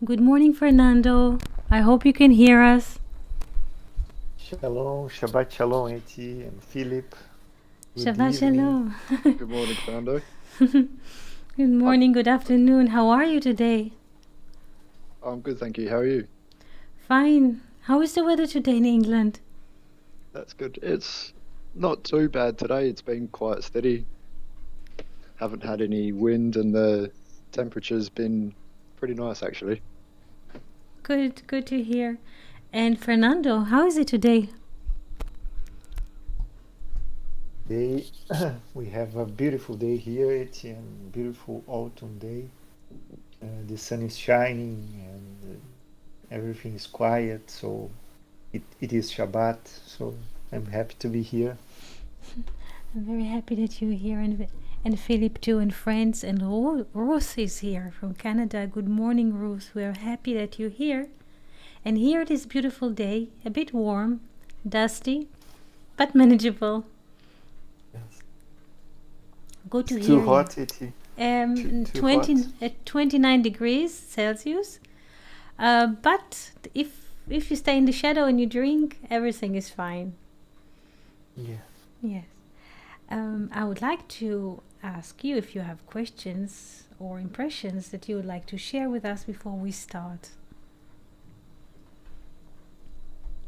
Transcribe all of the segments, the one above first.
Good morning, Fernando. I hope you can hear us. Shalom, Shabbat Shalom, Eti and Philip. Good Shabbat evening. Shalom. Good morning, Fernando. Good I'm, morning, good afternoon. How are you today? I'm good, thank you. How are you? Fine. How is the weather today in England? That's good. It's not too bad today. It's been quite steady. Haven't had any wind, and the temperature's been pretty nice, actually. Good to hear. And Fernando, how is it today? Day, we have a beautiful day here, Eti, and beautiful autumn day. The sun is shining and everything is quiet, so it is Shabbat, so I'm happy to be here. I'm very happy that you're here, and Philip too, and friends, and Ruth is here from Canada. Good morning, Ruth. We are happy that you're here. And here it is beautiful day, a bit warm, dusty, but manageable. Yes. Good to It's too hear you. hot, Eti. Too 20 hot. at 29 degrees Celsius. But if you stay in the shadow and you drink, everything is fine. Yeah. Yes. I would like to ask you if you have questions or impressions that you would like to share with us before we start.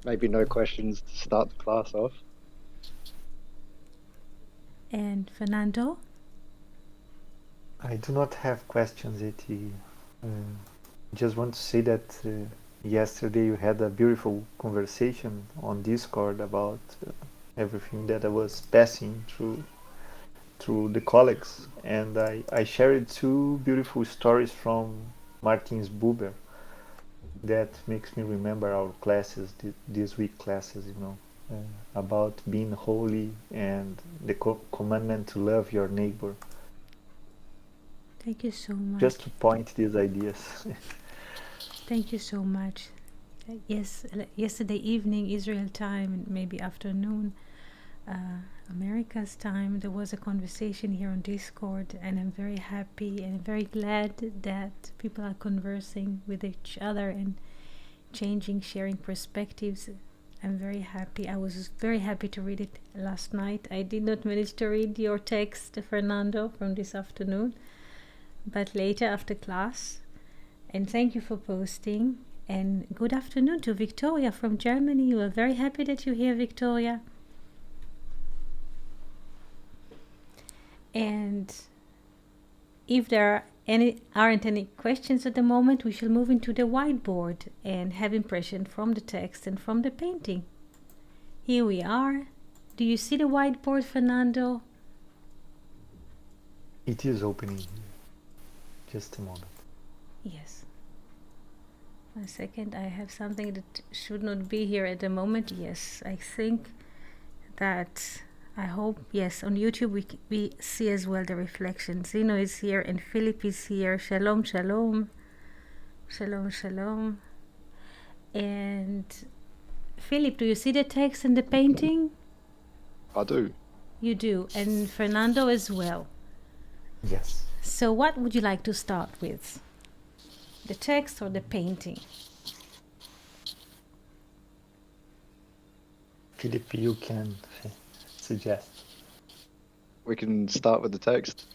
Maybe no questions to start the class off. And Fernando? I do not have questions, Eti. Just want to say that yesterday you had a beautiful conversation on Discord about everything that I was passing through the colleagues, and I shared two beautiful stories from Martins Buber that makes me remember our classes, this week classes, about being holy and the commandment to love your neighbor. Thank you so much. Just to point these ideas. Thank you so much. Yes, yesterday evening, Israel time, maybe afternoon, America's time, there was a conversation here on Discord, and I'm very happy and very glad that people are conversing with each other and sharing perspectives. I'm very happy. I was very happy to read it last night. I did not manage to read your text, Fernando, from this afternoon, but later after class. And thank you for posting. And good afternoon to Victoria from Germany. We are very happy that you're here, Victoria. And if there aren't any questions at the moment, we shall move into the whiteboard and have impression from the text and from the painting. Here we are. Do you see the whiteboard, Fernando? It is opening here. Just a moment. Yes. A second, I have something that should not be here at the moment. Yes, I think that, I hope, yes, on YouTube we see as well the reflection. Zeno is here and Philip is here. Shalom, shalom. Shalom, shalom. And Philip, do you see the text and the painting? I do. You do. And Fernando as well. Yes. So what would you like to start with? The text or the painting? Philip, you can suggest. We can start with the text.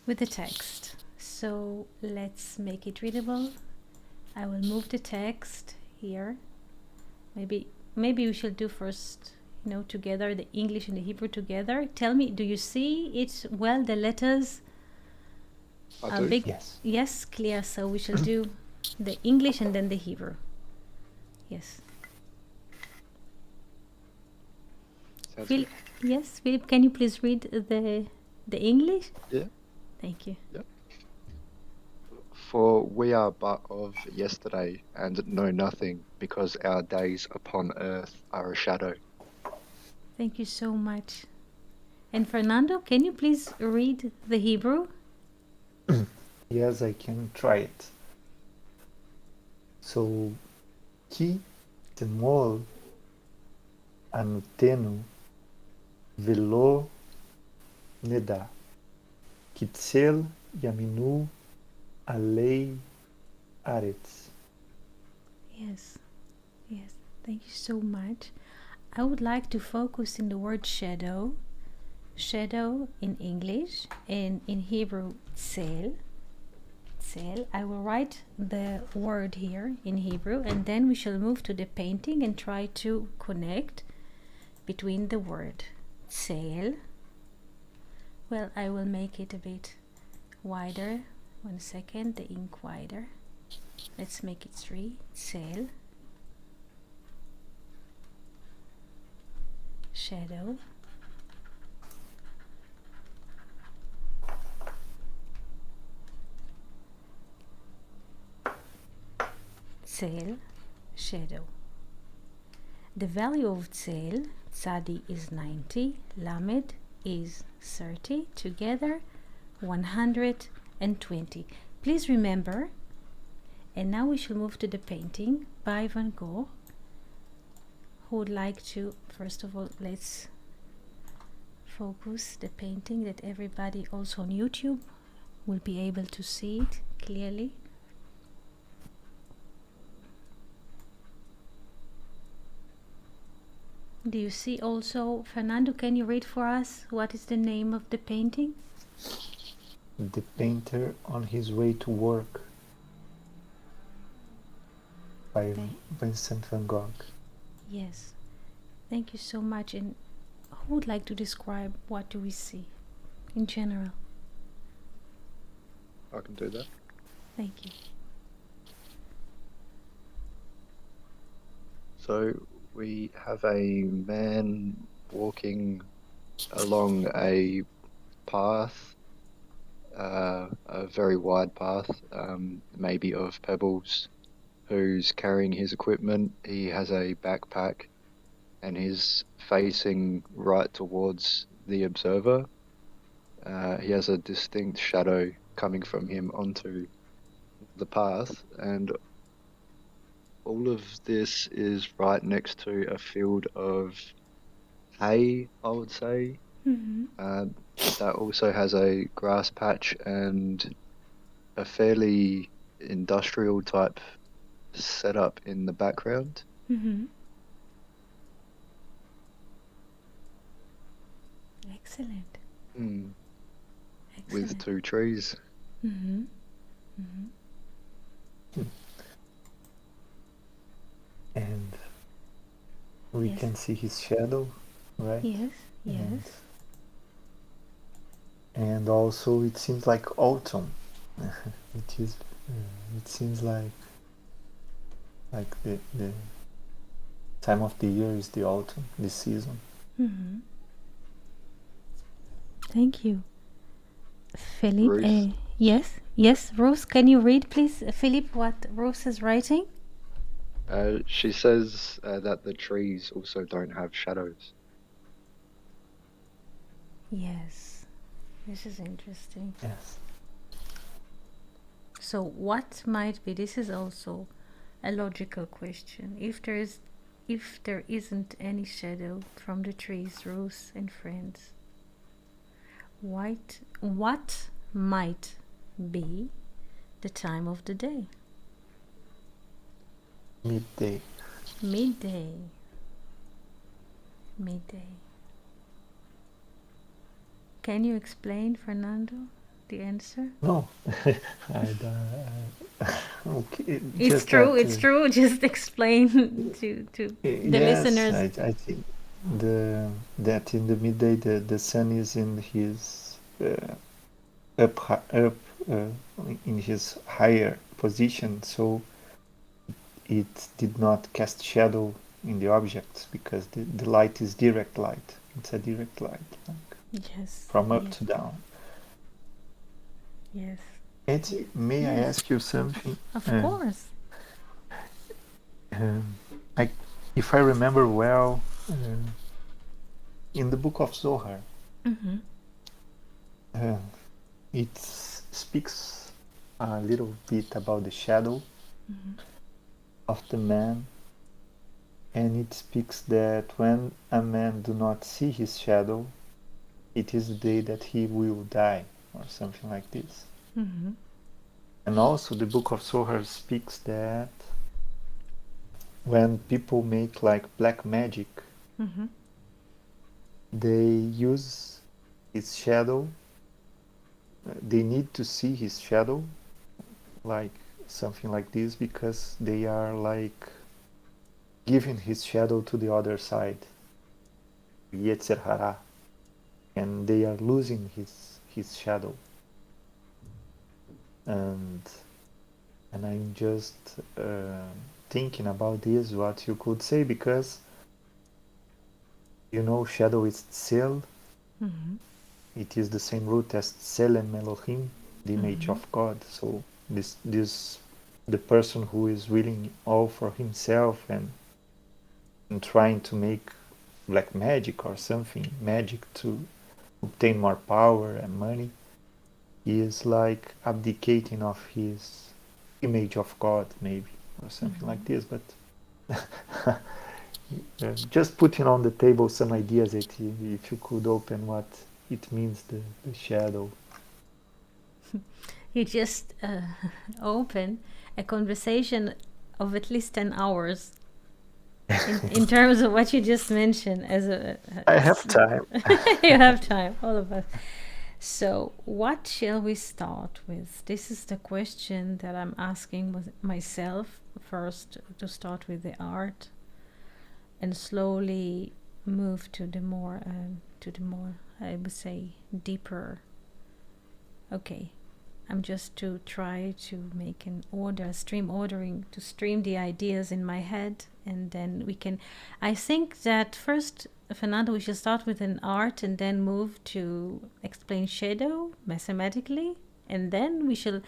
With the text. So let's make it readable. I will move the text here. Maybe we shall do first, together, the English and the Hebrew together. Tell me, do you see it well, the letters? I do. Big, Yes. yes, clear. So we shall do the English and then the Hebrew. Yes. Sounds Philip, good. yes, Philip, can you please read the English? Yeah. Thank you. For we are but of yesterday and know nothing, because our days upon earth are a shadow. Thank you so much. And Fernando, can you please read the Hebrew? Yes, I can try it. So, ki temol anutenu velo neda kitzel yaminu alei aretz Yes, yes. Thank you so much. I would like to focus in the word shadow. Shadow in English and in Hebrew, tzel. Tzel. I will write the word here in Hebrew and then we shall move to the painting and try to connect between the word tzel. Well, I will make it a bit wider. 1 second, the ink wider. Let's make it 3. Tzel. Shadow. Tzel. Shadow. The value of tzel, tzadi is 90, lamed is 30, together 120. Please remember, and now we shall move to the painting by Van Gogh. Who would like to, first of all, let's focus the painting that everybody also on YouTube will be able to see it clearly. Do you see also, Fernando, can you read for us what is the name of the painting? The Painter on His Way to Work by Vincent van Gogh. Yes, thank you so much. And who would like to describe what do we see in general? I can do that. Thank you. So we have a man walking along a path, a very wide path, maybe of pebbles, who's carrying his equipment. He has a backpack and he's facing right towards the observer. He has a distinct shadow coming from him onto the path, and all of this is right next to a field of hay, I would say. That also has a grass patch and a fairly industrial type setup in the background. Excellent. With 2 trees. And we can see his shadow, right? Yes, yes. And also it seems like autumn. It seems like the time of the year is the autumn, the season. Thank you. Philip, yes, Rose, can you read please, Philip, what Rose is writing? She says that the trees also don't have shadows. Yes, this is interesting. Yes. So what might be, this is also a logical question. If there isn't any shadow from the trees, Rose and friends, what might be the time of the day? Midday. Midday. Can you explain, Fernando, the answer? No, I don't. Okay, It's true. Just explain to the listeners. I think that in the midday the sun is in his up in his higher position, so it did not cast shadow in the objects because the light is direct light. It's a direct light, from up to down. Yes. Etty, may I ask you something? Of course. If I remember well, in the book of Zohar, it speaks a little bit about the shadow of the man, and it speaks that when a man do not see his shadow, it is the day that he will die, or something like this. And also the book of Zohar speaks that when people make like black magic, Mm-hmm. they use his shadow. They need to see his shadow, like something like this, because they are like giving his shadow to the other side, Yetzer Hara, and they are losing his shadow. And I'm just thinking about this, what you could say, because shadow is Tzel. Mm-hmm. It is the same root as Tselem Elohim, the image Mm-hmm. of God. So this the person who is willing all for himself and trying to make black magic or something, magic to obtain more power and money, he is like abdicating of his image of God, maybe, or something Mm-hmm. like this. But just putting on the table some ideas that if you could open what it means, the shadow. You just open a conversation of at least 10 hours in terms of what you just mentioned as a I have time. you have time, all of us. So what shall we start with? This is the question that I'm asking myself first, to start with the art and slowly move to the more I would say deeper. Okay, I'm just to try to make an order, stream ordering, to stream the ideas in my head, and then we can. I think that first, Fernando, we should start with an art and then move to explain shadow mathematically, and then we shall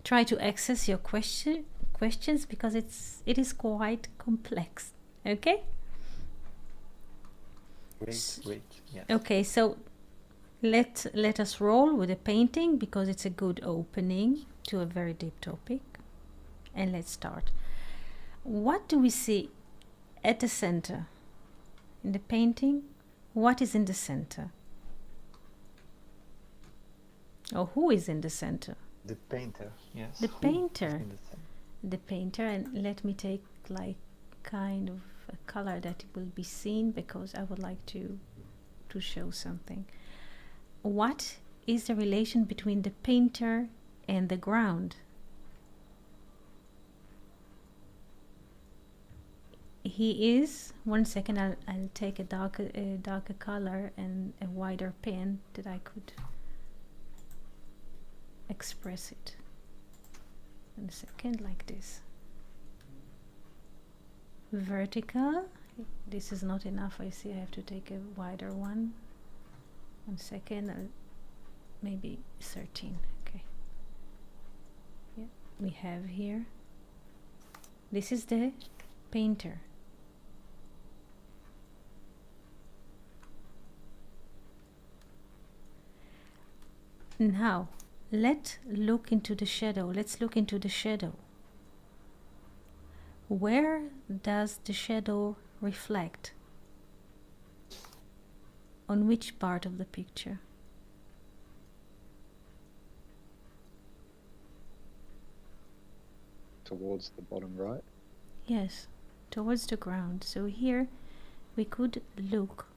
try to access your questions, because it is quite complex. Okay. Great, yes. Okay, so let us roll with a painting, because it's a good opening to a very deep topic. And let's start. What do we see at the center in the painting? What is in the center? Or who is in the center? The painter, yes. The Who painter. is in the center? The painter. And let me take like kind of a color that will be seen, because I would like to show something. What is the relation between the painter and the ground? He is, one second, I'll take a darker color and a wider pen that I could express it. In a second, like this. Vertical. This is not enough, I see I have to take a wider one. 1 second, maybe 13. Okay. Yeah, we have here. This is the painter. Now, let's look into the shadow. Let's look into the shadow. Where does the shadow reflect? On which part of the picture? Towards the bottom right. Yes, towards the ground. So here we could look,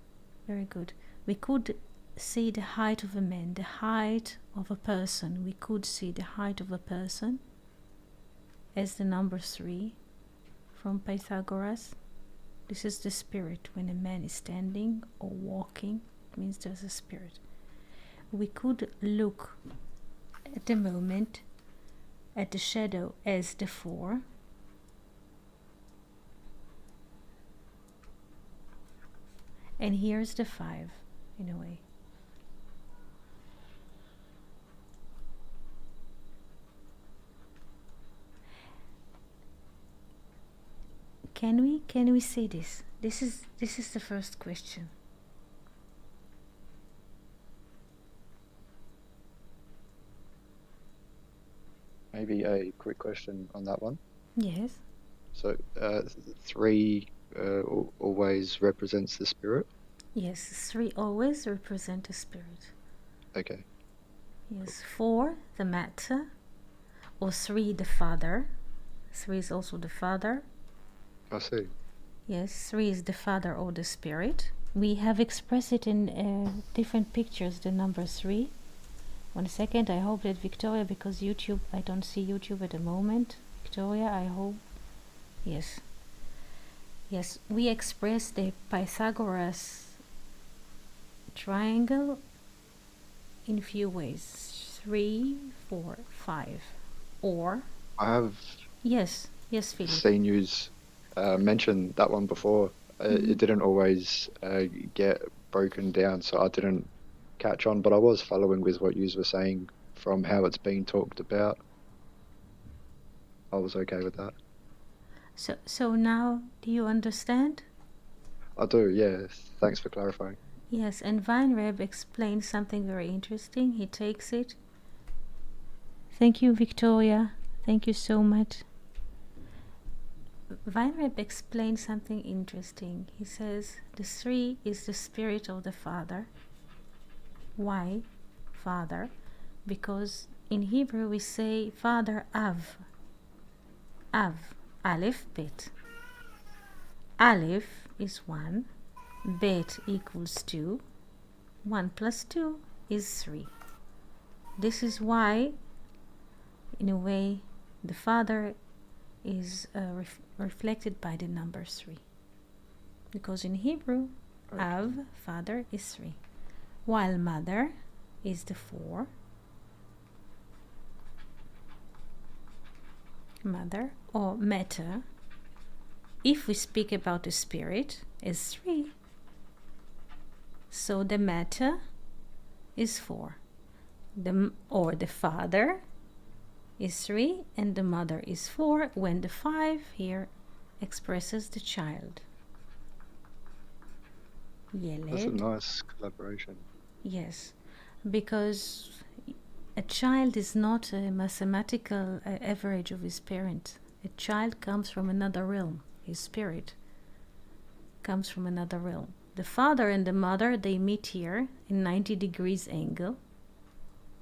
very good. We could see the height of a man, the height of a person. We could see the height of a person as the number 3 from Pythagoras. This is the spirit. When a man is standing or walking, it means there's a spirit. We could look at the moment at the shadow as the 4. And here's the 5, in a way. Can we see this? This is the first question. Maybe a quick question on that one. Yes. So 3 always represents the spirit? Yes, 3 always represent a spirit. Okay. Yes, 4 the matter, or 3 the father. 3 is also the father. I see. Yes, 3 is the Father or the Spirit. We have expressed it in different pictures, the number 3. 1 second, I hope that Victoria, because YouTube, I don't see YouTube at the moment. Victoria, I hope. Yes. Yes, we express the Pythagoras triangle in few ways. 3, 4, 5. Or, I have yes, Philip. seen you mention that one before. It didn't always get broken down, so I didn't catch on, but I was following with what you were saying from how it's been talked about. I was okay with that. So now, do you understand? I do, yeah. Thanks for clarifying. Yes, and Weinreb explains something very interesting. He takes it. Thank you, Victoria. Thank you so much. Weinreb explains something interesting. He says the 3 is the spirit of the Father. Why Father? Because in Hebrew we say Father Av. Av, Aleph, Bet. Aleph is 1, Bet equals 2, 1 plus 2 is 3. This is why, in a way, the Father is reflected by the number 3. Because in Hebrew, Av, Father, is 3. While Mother is the 4. Mother, or Meta, if we speak about the Spirit, is 3. So the Meta is 4. The Father is 3 and the Mother is 4, when the 5 here expresses the child. That's a nice collaboration. Yes, because a child is not a mathematical average of his parent. A child comes from another realm. His spirit comes from another realm. The father and the mother, they meet here in 90 degrees angle.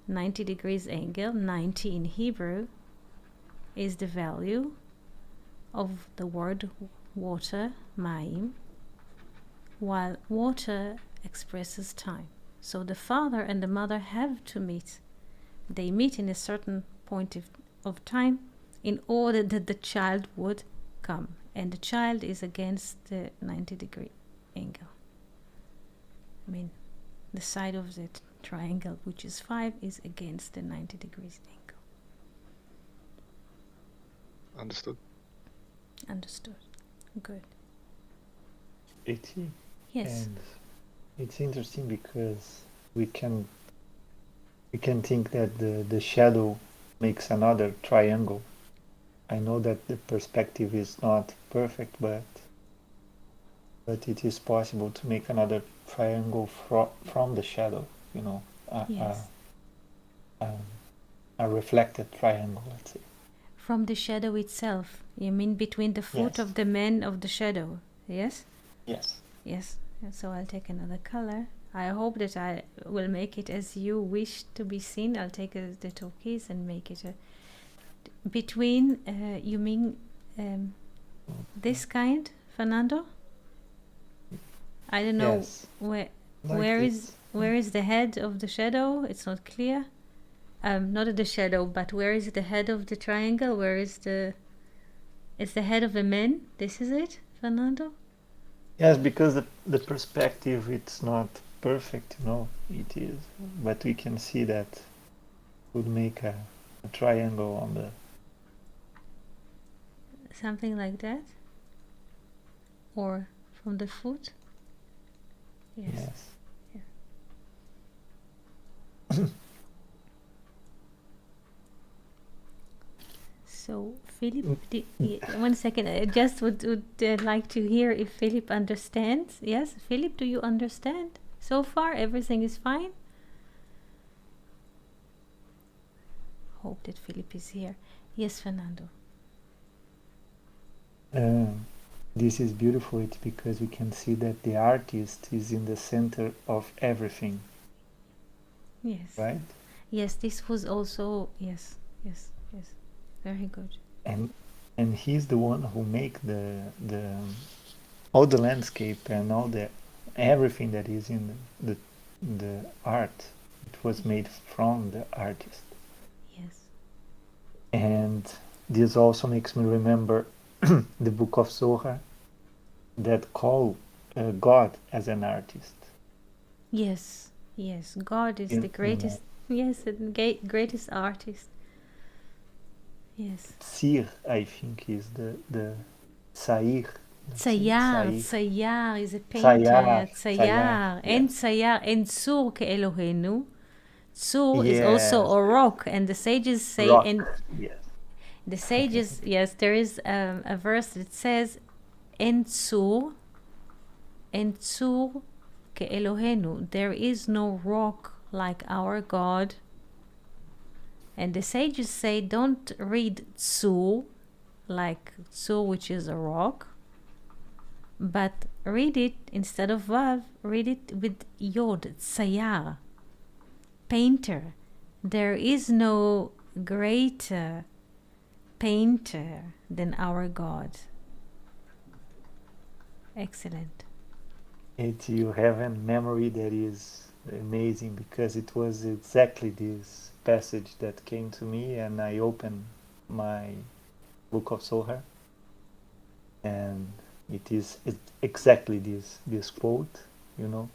90 degrees angle, 90 in Hebrew, is the value of the word water, mayim, while water expresses time. So the father and the mother have to meet. They meet in a certain point of time in order that the child would come. And the child is against the 90-degree angle. I mean, the side of the triangle, which is 5, is against the 90 degrees angle. Understood. Understood. Good. Yes. And it's interesting because we can think that the shadow makes another triangle. I know that the perspective is not perfect, but it is possible to make another triangle from the shadow, you know, Yes. a reflected triangle, let's say. From the shadow itself. You mean between the foot Yes. of the man of the shadow? Yes? Yes. Yes. So I'll take another color. I hope that I will make it as you wish to be seen. I'll take the turquoise and make it between, you mean this kind, Fernando? I don't know. Yes. Where Like where is the head of the shadow? It's not clear. Not the shadow, but where is the head of the triangle? Where is it's the head of a man? This is it, Fernando? Yes, because the perspective, it's not perfect, you know, it is. But we can see that would make a triangle on the... Something like that? Or from the foot? Yes. Yes. So, Philip, 1 second. I just would like to hear if Philip understands. Yes, Philip, do you understand? So far, everything is fine? Hope that Philip is here. Yes, Fernando. This is beautiful. It's because we can see that the artist is in the center of everything. Yes. Right? Yes, this was also, yes. Very good. And and he's the one who make the all the landscape and all the everything that is in the art. It was made from the artist. Yes. And this also makes me remember the book of Zohar that call God as an artist. Yes. Yes. God is You the know, greatest. Yes, the greatest artist. Yes. Sir, I think, is the Sair. Let's say Tzayar, Sair. Tzayar is a painter. Sayar, Yeah, Sayar, Tzayar. And yes. Tzayar, and Tzur ke'Elohenu. Tzur is also Yes, a rock, and the sages say, and rock, yes. the sages, yes, there is a verse that says, En Tzur ke'Elohenu. There is no rock like our God. And the sages say, don't read Tzur, like Tzur, which is a rock, but read it instead of Vav, read it with Yod, Tzayar, painter. There is no greater painter than our God. Excellent. You have a memory that is amazing, because it was exactly this passage that came to me, and I opened my book of Zohar, and it is exactly this quote, you know.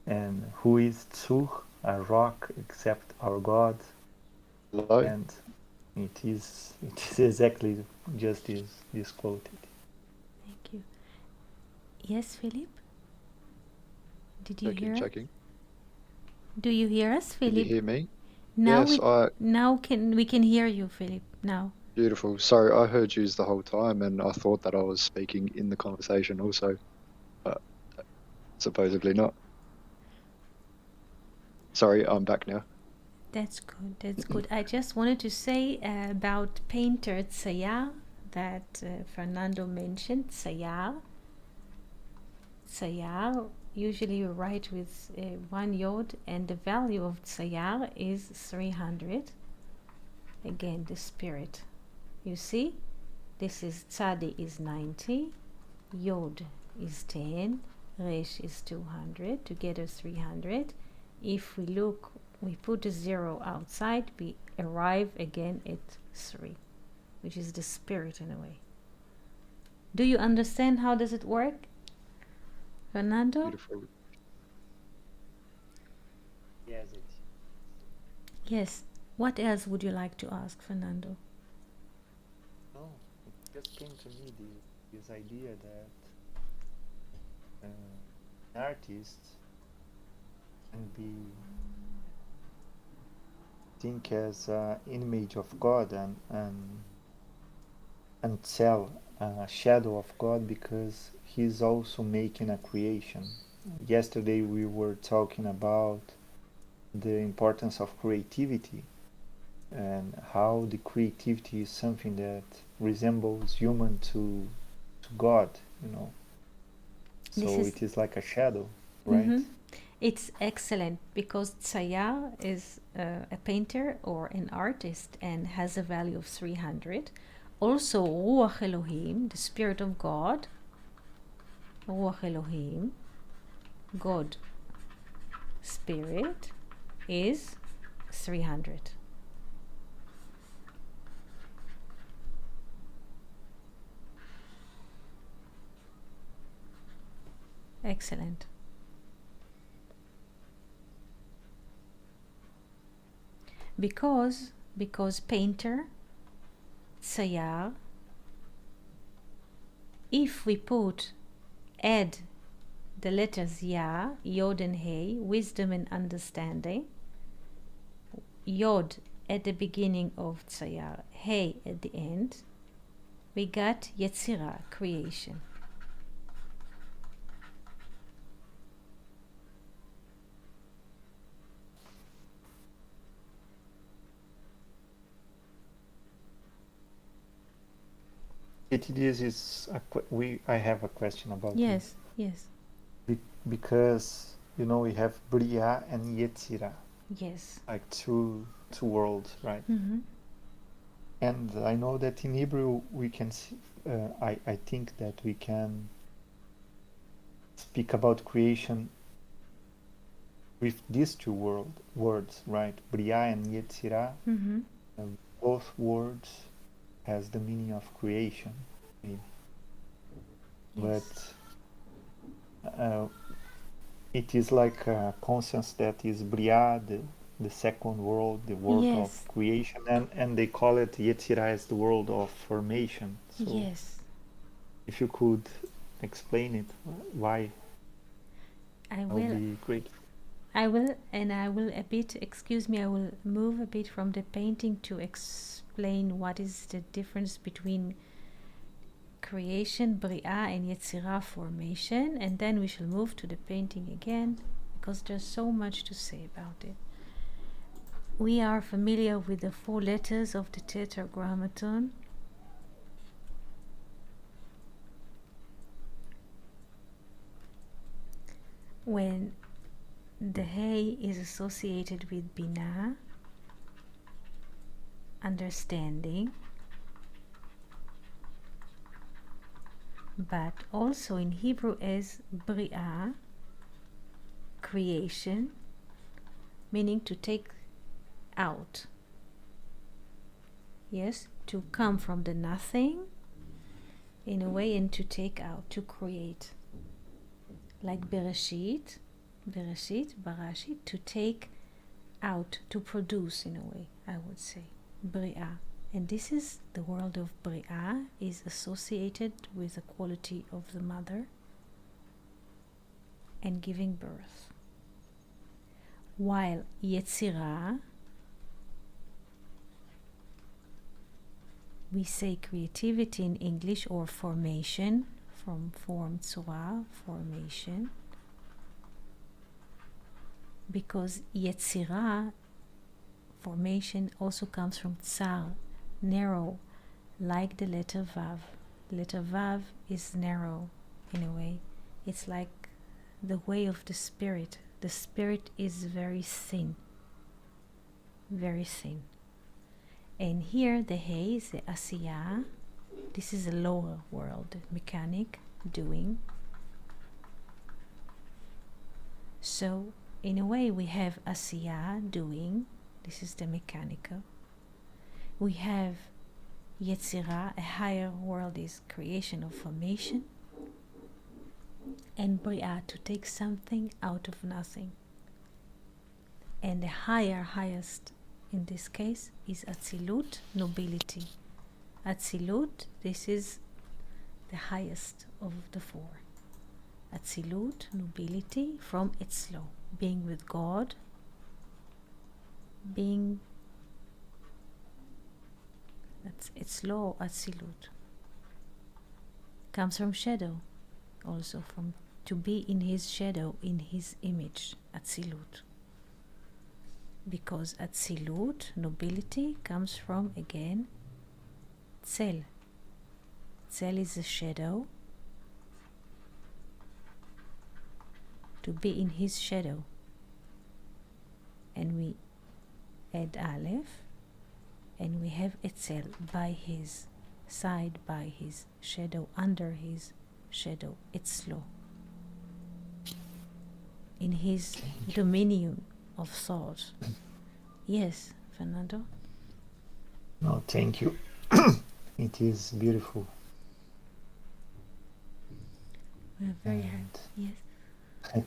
And who is Tzur, a rock, except our God? Hello? And it is exactly just this quote. Thank you. Yes, Philip? Did you hear us? Checking. Do you hear us, Can you Philip? hear me? Now Yes, we can hear you, Philip. Now. beautiful. Sorry, I heard you the whole time, and I thought that I was speaking in the conversation also, but supposedly not. Sorry, I'm back now. That's good. That's good. I just wanted to say about painter Tzayar that Fernando mentioned. Tzayar. Tzayar. Usually you write with one yod, and the value of Tzayar is 300. Again, the spirit. You see, this is Tzadi is 90, Yod is 10, Resh is 200, together 300. If we look, we put a 0 outside, we arrive again at 3, which is the spirit in a way. Do you understand how does it work, Fernando? Beautiful. Yes, Yes. What else would you like to ask, Fernando? no, it just came to me this idea that an artist can be think as an image of God, and tell a shadow of God, because he's also making a creation. Yesterday we were talking about the importance of creativity, and how the creativity is something that resembles human to God, you know. So it is like a shadow, right? Mm-hmm. It's excellent because Tzayar is a painter or an artist and has a value of 300. Also, Ruach Elohim, the Spirit of God, Ruach Elohim, God, Spirit, is 300. Excellent. Because painter, Tzayar, if we add the letters Ya, Yod and Hey, wisdom and understanding, Yod at the beginning of Tzayar, Hey at the end, we got Yetzirah, creation. This is I have a question about Yes, yes, this. Because you know we have Bria and Yetzira, yes. like two worlds, right? Mm-hmm. And I know that in Hebrew we can see, I think that we can speak about creation with these two words, right? Bria and Yetzirah. Mm-hmm. Both words has the meaning of creation, maybe. Yes. But it is like a conscience that is Bria, the second world, the world Yes. of creation, and they call it Yetzirah as the world of formation. So Yes. if you could explain it, why, I would will. be great. I will a bit, excuse me, I will move a bit from the painting to explain what is the difference between creation, Bria, and Yetzirah, formation, and then we shall move to the painting again, because there's so much to say about it. We are familiar with the 4 letters of the Tetragrammaton. When the Hey is associated with Binah, understanding, but also in Hebrew as Bria, creation, meaning to take out. Yes, to come from the nothing in a way and to take out, to create. Like Bereshit, Barashit, to take out, to produce in a way, I would say. Bria. And this is the world of Bria, is associated with the quality of the mother and giving birth. While Yetzirah, we say creativity in English, or formation, from form tzura, formation, because Yetzirah, formation, also comes from tsar, narrow, like the letter Vav. The letter Vav is narrow in a way. It's like the way of the spirit. The spirit is very thin, very thin. And here the Hey is the Asiyah. This is a lower world, mechanic, doing. So in a way we have Asiyah, doing. This is the mechanical. We have Yetzirah, a higher world, is creation of formation. And Bria, to take something out of nothing. And the highest in this case is Atzilut, nobility. Atzilut, this is the highest of the 4. Atzilut, nobility, from Etzlo, being with God, being, that's Etzlo, Atzilut. Comes from shadow, also from to be in his shadow, in his image, Atzilut. Because Atzilut, nobility, comes from, again, Tzel. Tzel is a shadow, to be in his shadow. And we add Aleph, and we have Etzel, by his side, by his shadow, under his shadow, Etzlo. In his dominion of thought. Yes, Fernando? No, thank you. It is beautiful. We're very happy. Yes.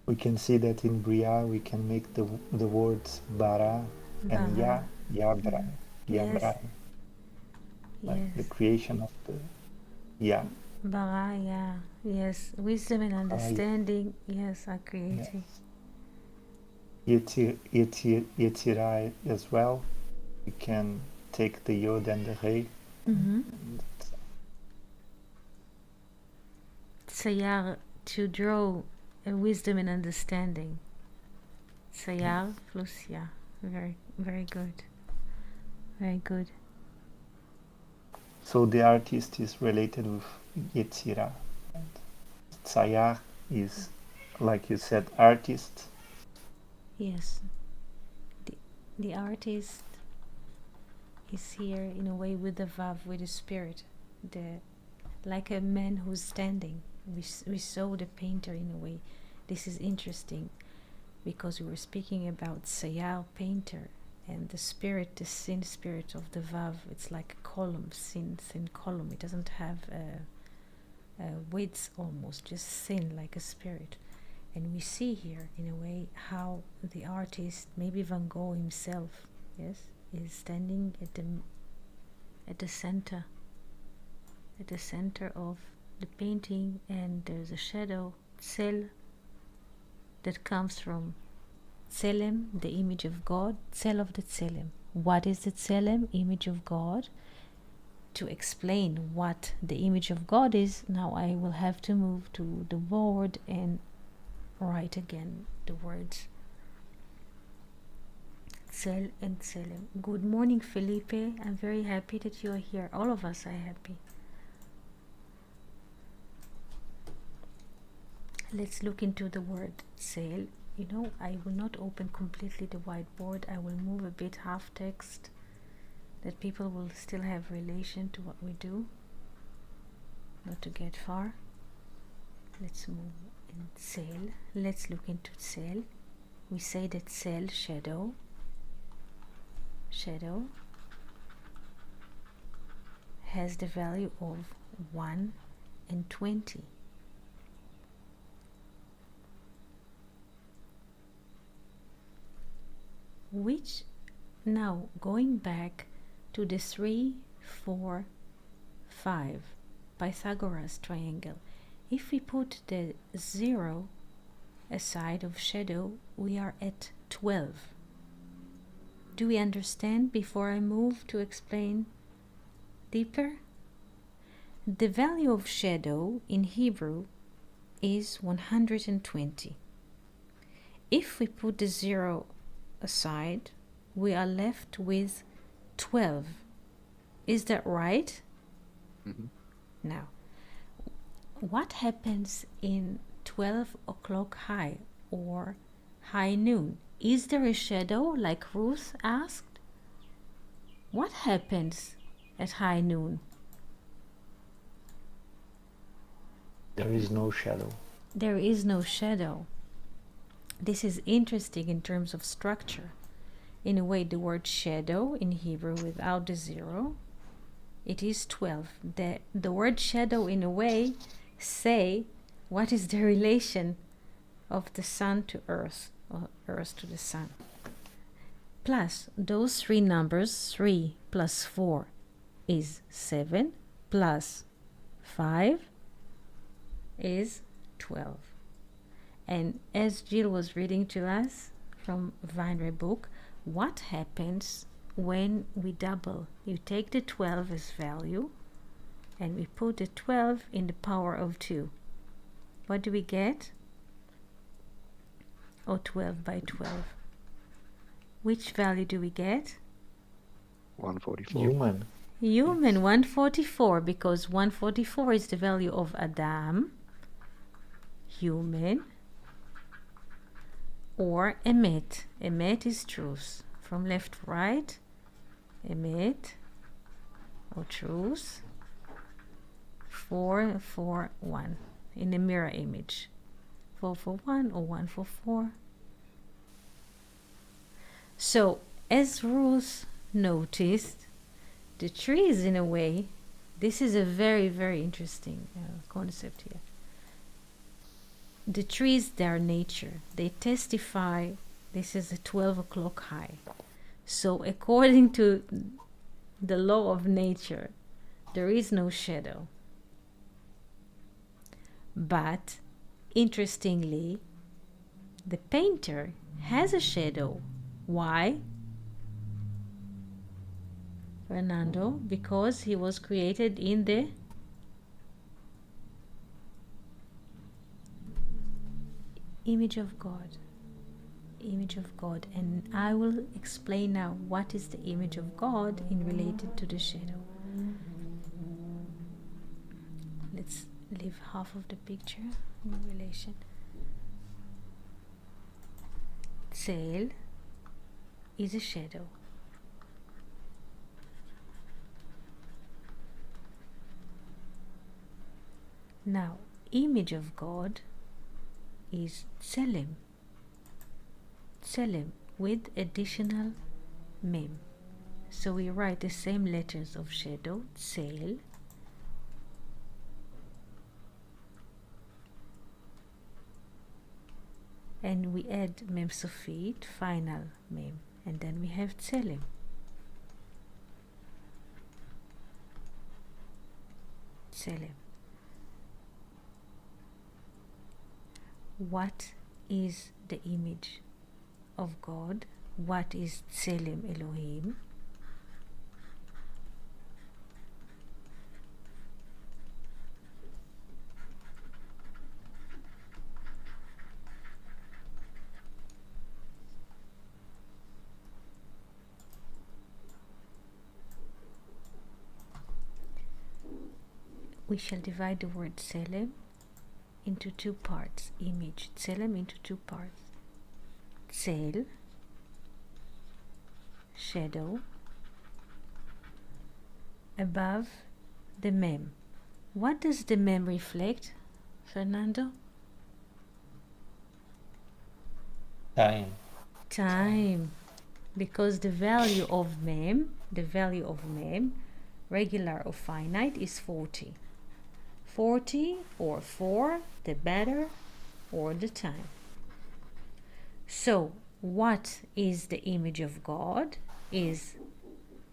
We can see that in Bria we can make the words bara and Bara. yabra, Yes. yabra, like the Yes. creation of the ya. Bara, yeah. Yes. Wisdom and understanding, yes, are creating. Yetzirah as well. We can take the yod and the rei. Mm-hmm. Sayar, to draw a wisdom and understanding. Sayar plus ya. Very, very good. Very good. So the artist is related with Yetzirah. Tzayar is, like you said, artist. Yes. The artist is here in a way with the Vav, with the spirit, like a man who's standing. We saw the painter in a way. This is interesting because we were speaking about Sayar painter and the spirit, the sin spirit of the Vav. It's like a column, thin column. It doesn't have a width almost, just thin like a spirit. And we see here in a way how the artist, maybe Van Gogh himself, yes, is standing at the center of the painting, and there's a shadow, Tzel, that comes from Tselem, the image of God, Tzel of the Tselem. What is the Tselem? Image of God. To explain what the image of God is, now I will have to move to the board and write again the words Tzel and Tselem. Good morning, Felipe. I'm very happy that you are here. All of us are happy. Let's look into the word Tzel. You know, I will not open completely the whiteboard. I will move a bit half text, that people will still have relation to what we do, not to get far. Let's move in Tzel. Let's look into Tzel. We say that Tzel, shadow, has the value of 1 and 20. Which, now going back to the 3, 4, 5 Pythagoras triangle, if we put the 0 aside of shadow, we are at 12. Do we understand before I move to explain deeper? The value of shadow in Hebrew is 120. If we put the 0 aside, we are left with 12. Is that right? Mm-hmm. Now, what happens in 12 o'clock high or high noon? Is there a shadow, like Ruth asked? What happens at high noon? There is no shadow. There is no shadow. This is interesting in terms of structure. In a way, the word shadow in Hebrew without the 0, it is 12. The word shadow in a way say what is the relation of the sun to earth, or earth to the sun. Plus those 3 numbers, 3 plus 4 is 7, plus 5 is 12. And as Jill was reading to us from Weinreb book, what happens when we double? You take the 12 as value and we put the 12 in the power of 2. What do we get? Or 12 by 12. Which value do we get? 144. Human. Human, 144, because 144 is the value of Adam, human, or emet. Emet is truth. From left to right, emet, or truth, 441, in a mirror image. 441 or 144. So, as Ruth noticed, the trees, in a way, this is a very, very interesting concept here. The trees, they are nature. They testify this is a 12 o'clock high. So according to the law of nature, there is no shadow. But interestingly, the painter has a shadow. Why? Fernando, because he was created in the image of God. Image of God. And I will explain now what is the image of God in related to the shadow. Let's leave half of the picture in relation. Tzel is a shadow. Now, image of God is tselem. Tselem with additional mem. So we write the same letters of shadow, tsel, and we add mem sofit, final mem, and then we have tselem. Tselem. What is the image of God? What is tselem Elohim? We shall divide the word tselem into two parts. Image, tselem into two parts. Tsel, shadow, above the mem. What does the mem reflect, Fernando? Time. Time. Because the value of mem, regular or finite, is 40. 40 or 4, the better, or the time. So, what is the image of God? Is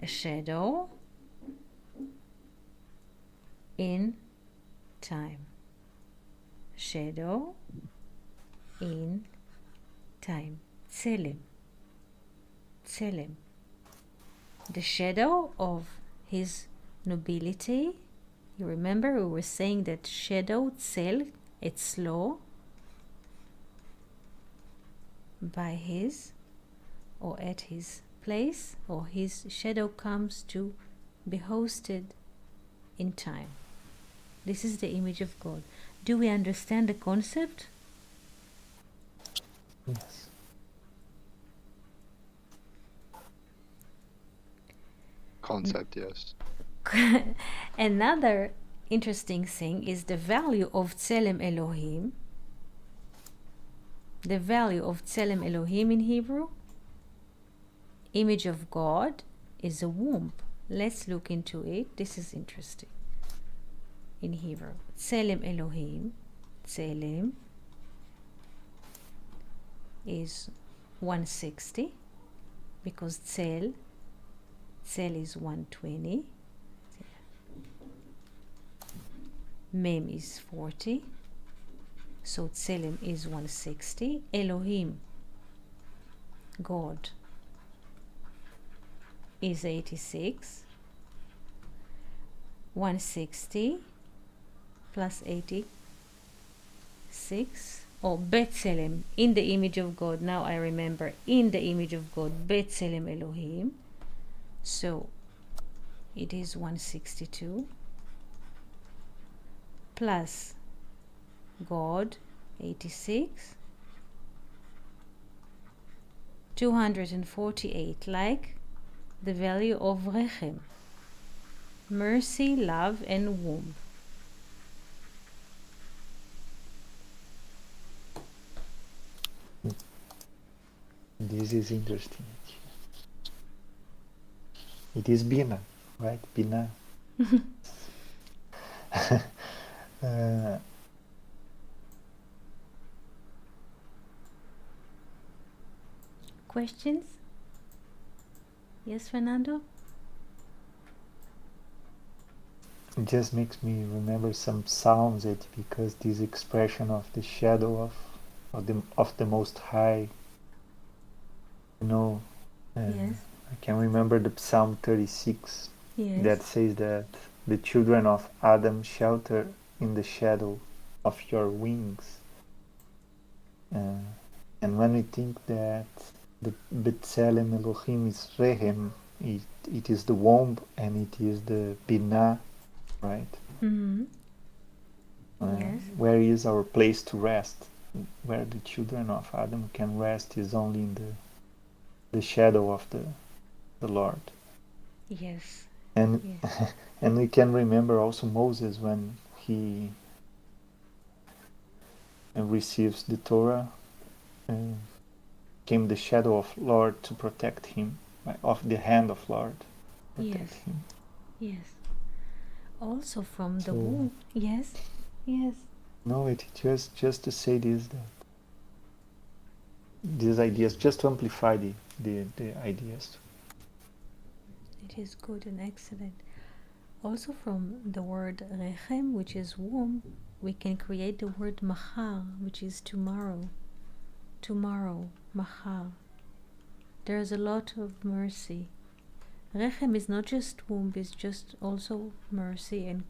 a shadow in time. Shadow in time. Tselem. Tselem. The shadow of his nobility. You remember we were saying that shadow, tsel, it's slow by his or at his place, or his shadow comes to be hosted in time. This is the image of God. Do we understand the concept? Yes. Concept, yes. Another interesting thing is the value of Tselem Elohim. The value of Tselem Elohim in Hebrew, image of God, is a womb. Let's look into it. This is interesting. In Hebrew, Tselem Elohim, Tselem is 160 because Tsel is 120. Mem is 40. So Tselem is 160. Elohim, God, is 86. 160 plus 86. Or Betselem, in the image of God. Now I remember, in the image of God, Betselem Elohim. So it is 162 plus God, 86, 248, like the value of Rechem, mercy, love, and womb. This is interesting. It is Bina, right? Bina. Questions? Yes, Fernando? It just makes me remember some psalms, because this expression of the shadow of the Most High, Yes. I can remember the Psalm 36 Yes. that says that the children of Adam shelter in the shadow of your wings. And when we think that the B'Tselem Elohim is Rehem, it is the womb and it is the Binah, right? Mm-hmm. Yes. Where is our place to rest? Where the children of Adam can rest is only in the shadow of the Lord. Yes. And Yes. and we can remember also Moses when he and receives the Torah, came the shadow of Lord to protect him, of the hand of Lord protect Yes. him. Yes. Also from the So womb. Yes. Yes. no, it just to say this, that these ideas, just to amplify the ideas. It is good and excellent. Also from the word rechem, which is womb, we can create the word machar, which is tomorrow. Tomorrow, machar. There is a lot of mercy. Rechem is not just womb, it's just also mercy and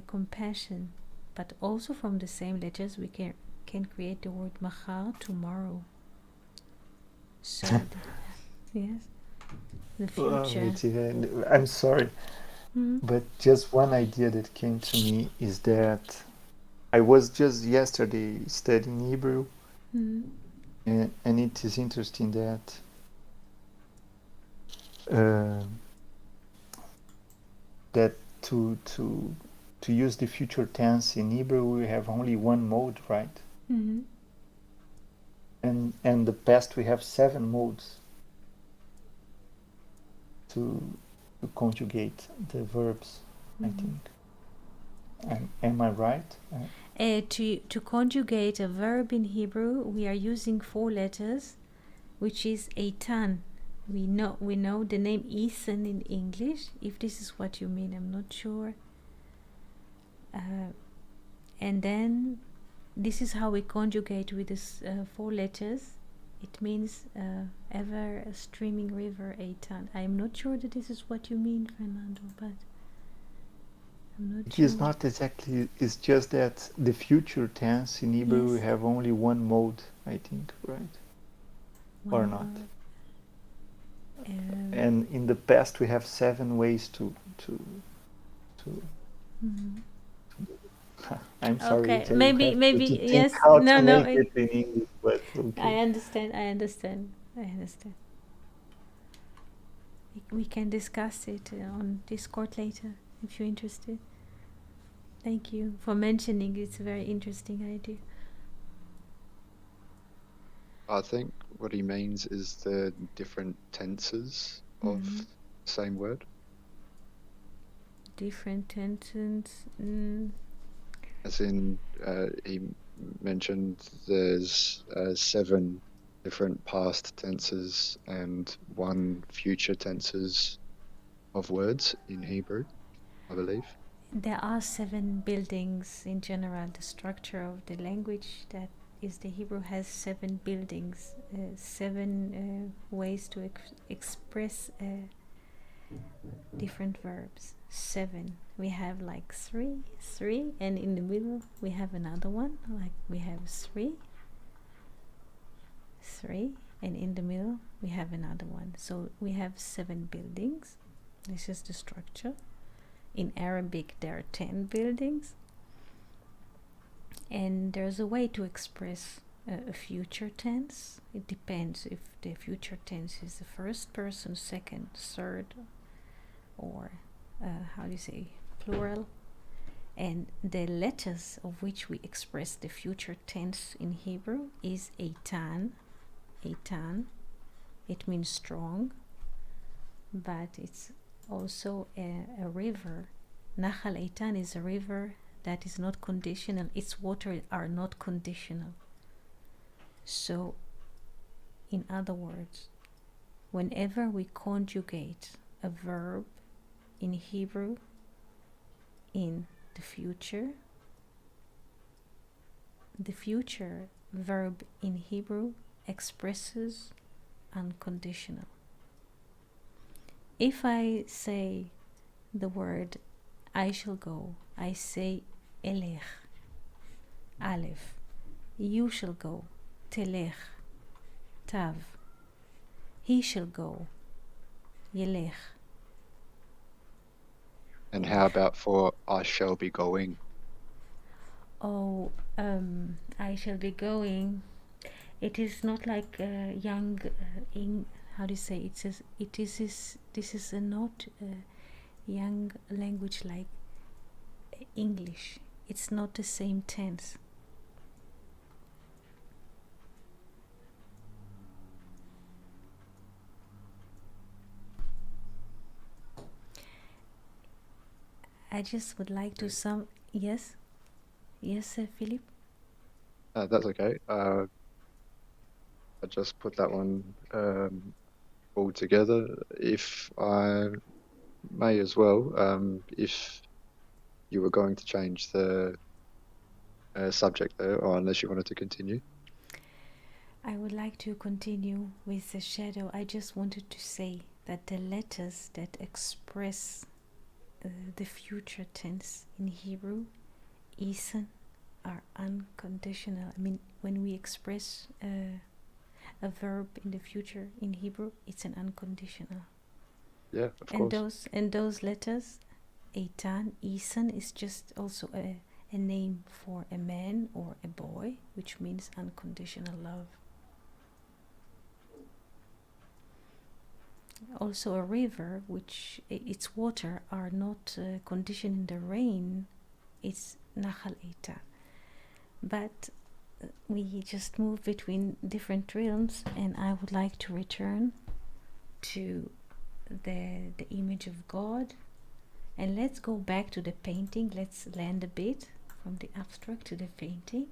compassion. But also from the same letters we can create the word machar, tomorrow. So, yes, the future. I'm sorry, Mhm. but just one idea that came to me is that I was just yesterday studying Hebrew, Mhm. and it is interesting that uh, that to use the future tense in Hebrew we have only one mode, right? Mhm. And the past we have 7 modes to conjugate the verbs, I Mhm. think. Am I right? To conjugate a verb in Hebrew, we are using 4 letters, which is eitan. We know the name Ethan in English. If this is what you mean, I'm not sure. And then this is how we conjugate with this 4 letters. It means ever a streaming river, eitan. I'm not sure that this is what you mean, Fernando, but I'm not It sure. is not exactly, it's just that the future tense in Hebrew we Yes. have only one mode, I think, right? Or One not? word. And in the past we have 7 ways to Mhm. I'm sorry, Okay, Rita, you maybe have to think yes. how No, to no. make it in English, but okay. I understand. We can discuss it on Discord later if you're interested. Thank you for mentioning. It's a very interesting idea. I think what he means is the different tenses of Mhm. the same word. Different tensions. As in, he mentioned there's 7 different past tenses and 1 future tenses of words in Hebrew, I believe. There are 7 buildings in general. The structure of the language that is the Hebrew has 7 buildings, 7 ways to express different verbs. 7. We have like three, and in the middle we have another one. Like we have three, and in the middle we have another one. So we have 7 buildings. This is the structure. In Arabic there are 10 buildings, and there's a way to express a future tense. It depends if the future tense is the first person, second, third, or how do you say, plural. And the letters of which we express the future tense in Hebrew is eitan. Eitan. It means strong, but it's also a river. Nahal Eitan is a river that is not conditional. Its waters are not conditional. So, in other words, whenever we conjugate a verb in Hebrew in the future verb in Hebrew expresses unconditional. If I say the word I shall go, I say elech, aleph. You shall go, telech, tav. He shall go, yelech. And how about for I shall be going? Oh, I shall be going. It is not like young how do you say, it says this is a not young language like English. it's not the same tense. I just would like to yes, Philip. That's okay. I just put that one all together. If I may as well, if you were going to change the subject there, or unless you wanted to continue. I would like to continue with the shadow. I just wanted to say that the letters that express the future tense in Hebrew, isen, are unconditional. I mean, when we express a verb in the future in Hebrew, it's an unconditional. Yeah, of course. And those letters, eitan, isen, is just also a name for a man or a boy, which means unconditional love. Also a river, which its water are not conditioned in the rain, it's Nahal Eta. But we just move between different realms, and I would like to return to the image of God. And let's go back to the painting. Let's land a bit from the abstract to the painting.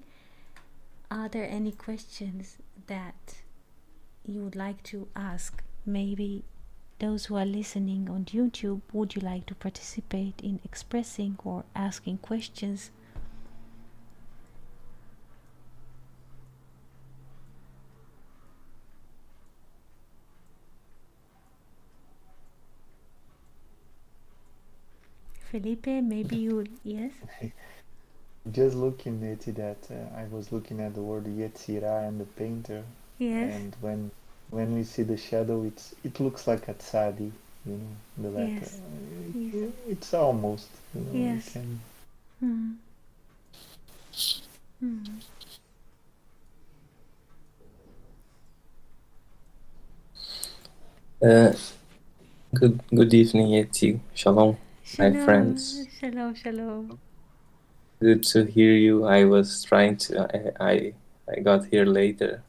Are there any questions that you would like to ask? Maybe those who are listening on YouTube, would you like to participate in expressing or asking questions? Felipe, maybe you, yes? Just looking at that, I was looking at the word Yetzirah and the painter. Yes. And when we see the shadow, it looks like a tzadi, the letter. Yes. It's almost, Yes. Good evening, Yeti. Shalom, my friends. Shalom. Good to hear you. I was trying to. I got here later,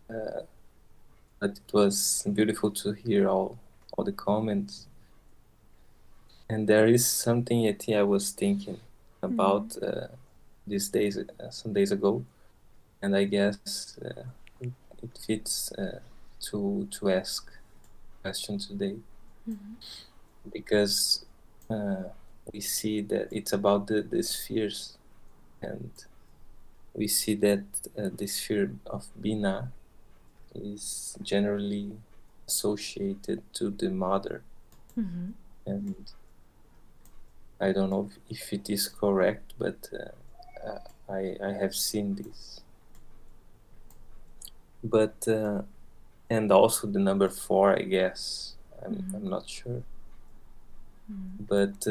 but it was beautiful to hear all the comments. And there is something, Yeti, I was thinking about these days, some days ago, and I guess it fits to ask a question today, because we see that it's about the spheres, and we see that the sphere of Bina is generally associated to the mother. And I don't know if it is correct, but I have seen this. But and also the number 4, I guess. I'm not sure. But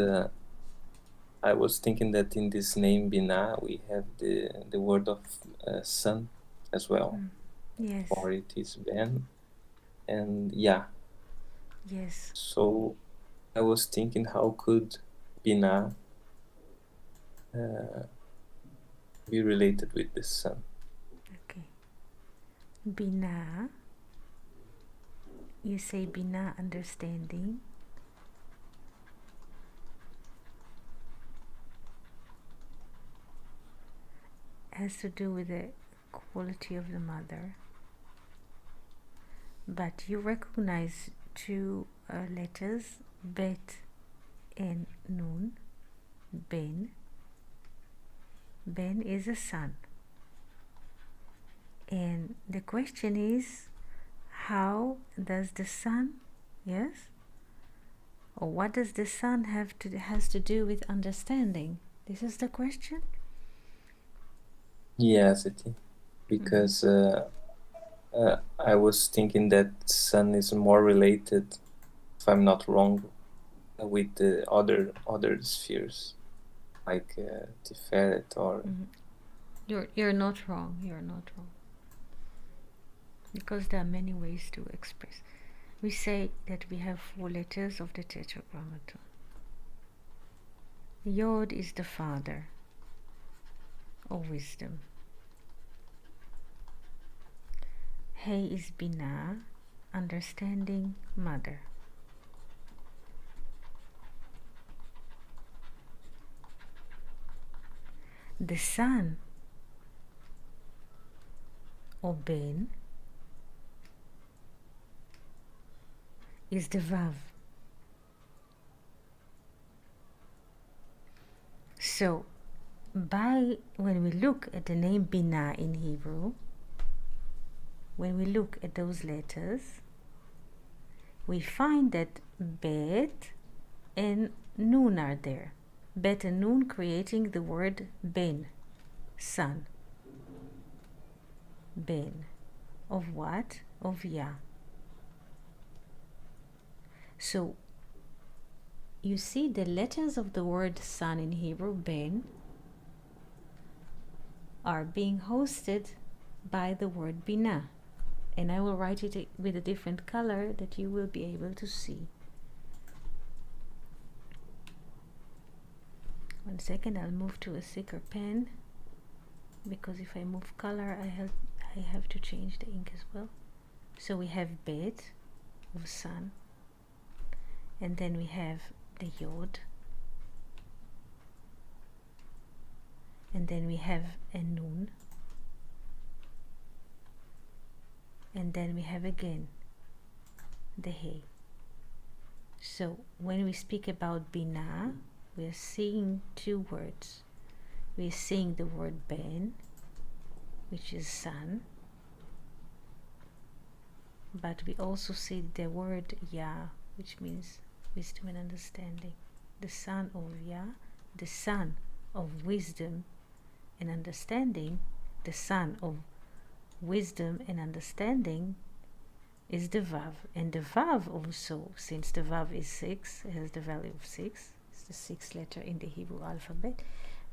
I was thinking that in this name Bina we have the word of son as well. Yes. Or it is Ben, and yeah. Yes. So I was thinking, how could Bina be related with the sun? Okay. Bina. You say Bina, understanding. Has to do with the quality of the mother. But you recognize two letters, Bet and Nun. Ben. Ben is a son. And the question is, how does the sun, yes? Or what does the sun has to do with understanding? This is the question? Yes, it is. Because I was thinking that sun is more related, if I'm not wrong, with the other spheres, like Tiferet or... You're not wrong. You're not wrong. Because there are many ways to express. We say that we have 4 letters of the Tetragrammaton. Yod is the father. or wisdom. Hey is Binah, understanding, mother. The son, or Ben, is the Vav. So, when we look at the name Binah in Hebrew, when we look at those letters, we find that Bet and Nun are there. Bet and Nun creating the word Ben, son. Ben. Of what? Of Yah. So, you see the letters of the word son in Hebrew, Ben, are being hosted by the word Binah. And I will write it with a different color that you will be able to see. 1 second, I'll move to a thicker pen, because if I move color, I have to change the ink as well. So we have Bet of sun, and then we have the Yod, and then we have a Nun, and then we have again the Hey. So when we speak about Binah, we are seeing two words. We are seeing the word Ben, which is son, but we also see the word Yah, which means wisdom and understanding. The son of Yah, the son of wisdom and understanding, the son of wisdom and understanding is the Vav. And the Vav also, since the Vav is 6, it has the value of 6, it's the 6th letter in the Hebrew alphabet,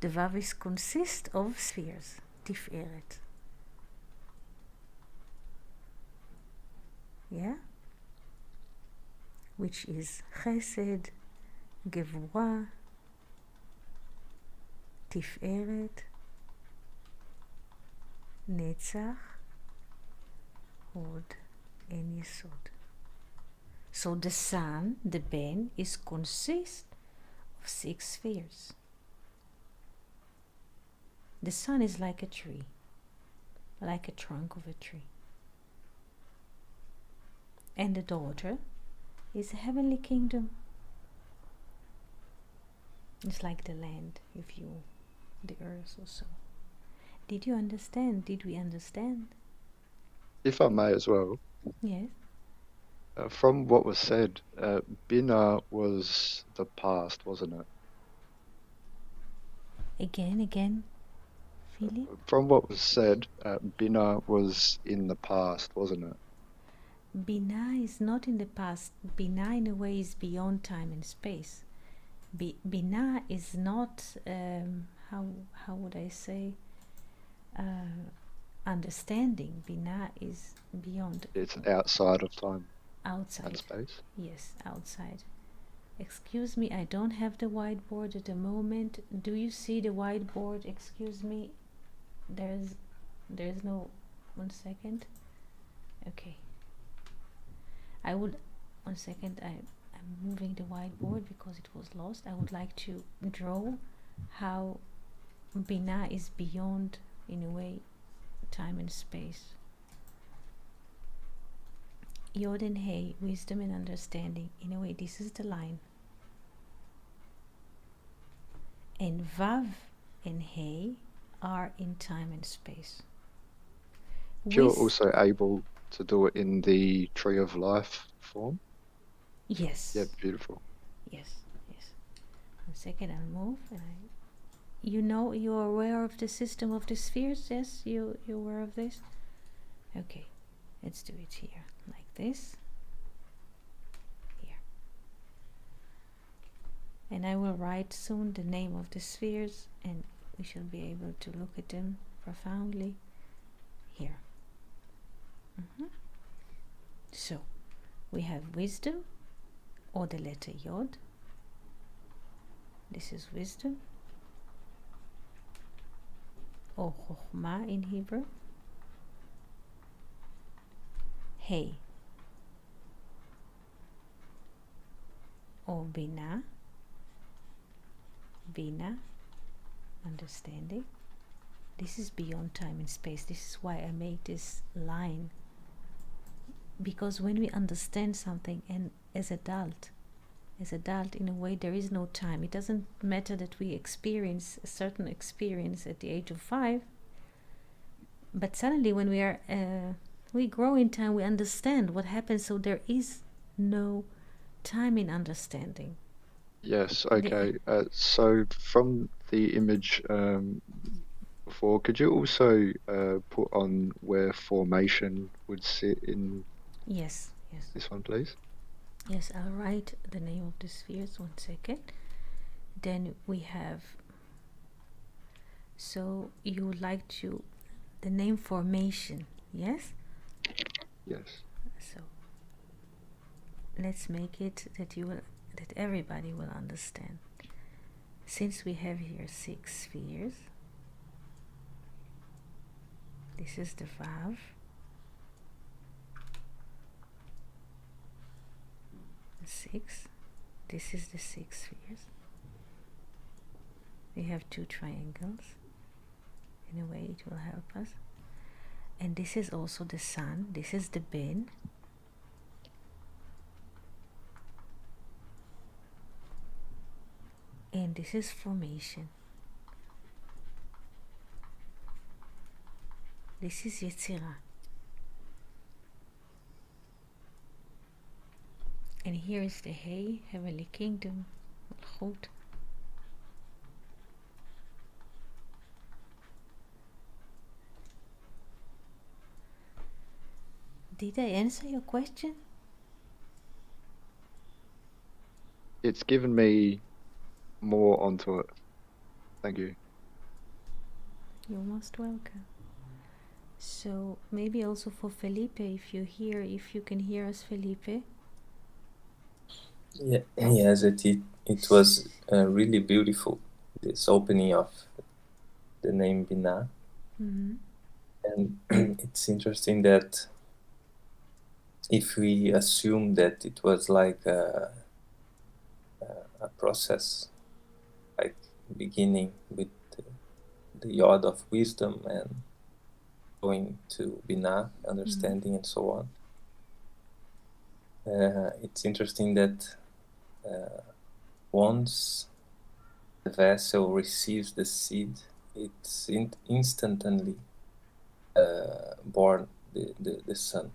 the Vav consists of spheres, Tiferet. Yeah? Which is Chesed, Gevurah, Tiferet, Netzach, Hod, and Yesod. So the sun, the Ben, consists of 6 spheres. The sun is like a tree, like a trunk of a tree. And the daughter is a heavenly kingdom. It's like the land, the earth or so. Did you understand? Did we understand? If I may as well, Yes. from what was said, Bina was the past, wasn't it? Again, Philip? From what was said, Bina was in the past, wasn't it? Binah is not in the past. Binah, in a way, is beyond time and space. Binah is not, how would I say, understanding. Binah is beyond. It's outside of time Outside. and space. Yes, outside. Excuse me, I don't have the whiteboard at the moment. Do you see the whiteboard? Excuse me. There's no. 1 second. Okay. I would. 1 second. I'm moving the whiteboard because it was lost. I would like to draw how Binah is beyond, in a way, time and space. Yod and Hey, wisdom and understanding. In a way, this is the line. And Vav and Hey are in time and space. You're also able to do it in the tree of life form? Yes. Yeah, beautiful. Yes. 1 second, I'll move. And you're aware of the system of the spheres? Yes, you're aware of this? Okay, let's do it here, like this. Here. And I will write soon the name of the spheres, and we shall be able to look at them profoundly here. So, we have wisdom, or the letter Yod. This is wisdom. or chokhmah in Hebrew. Hey, or bina, understanding. This is beyond time and space. This is why I make this line, because when we understand something, and as adult in a way, there is no time. It doesn't matter that we experience a certain experience at the age of 5, but suddenly when we grow in time, we understand what happens. So there is no time in understanding. Yes, okay. So from the image before, could you also put on where formation would sit in Yes. this one, please? Yes, I'll write the name of the spheres, 1 second. Then we have, so you would like to, the name formation, yes? Yes. So let's make it that everybody will understand. Since we have here 6 spheres, this is the Vav, the 6. This is the 6 spheres. We have 2 triangles. In a way, it will help us. And this is also the sun. This is the bin. And this is formation. This is Yetzirah. And here is the Hay, Heavenly Kingdom, Malchut. Did I answer your question? It's given me more onto it. Thank you. You're most welcome. So maybe also for Felipe, if you can hear us, Felipe. Yeah, yes, it was really beautiful, this opening of the name Binah. Mm-hmm. And it's interesting that if we assume that it was like a process, like beginning with the yod of wisdom and going to Binah, understanding, and so on. It's interesting that once the vessel receives the seed, it's instantly born the son.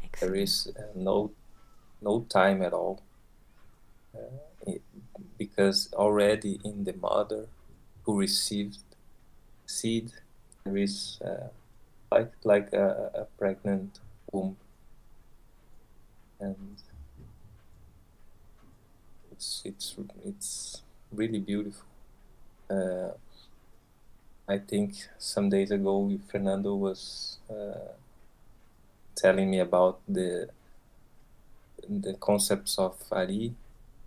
Excellent. There is no time at all, because already in the mother who received seed, there is like a pregnant womb, and it's really beautiful. I think some days ago Fernando was telling me about the concepts of Ari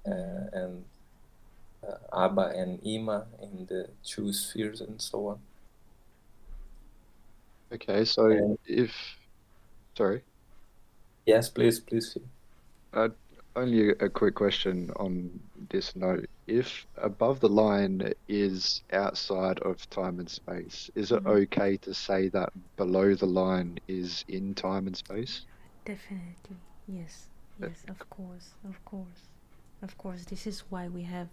and Abba and Ima in the 2 spheres and so on. Okay, so sorry. Yes, please. Only a quick question on this note. If above the line is outside of time and space, is it okay to say that below the line is in time and space? Definitely, yes, of course. This is why we have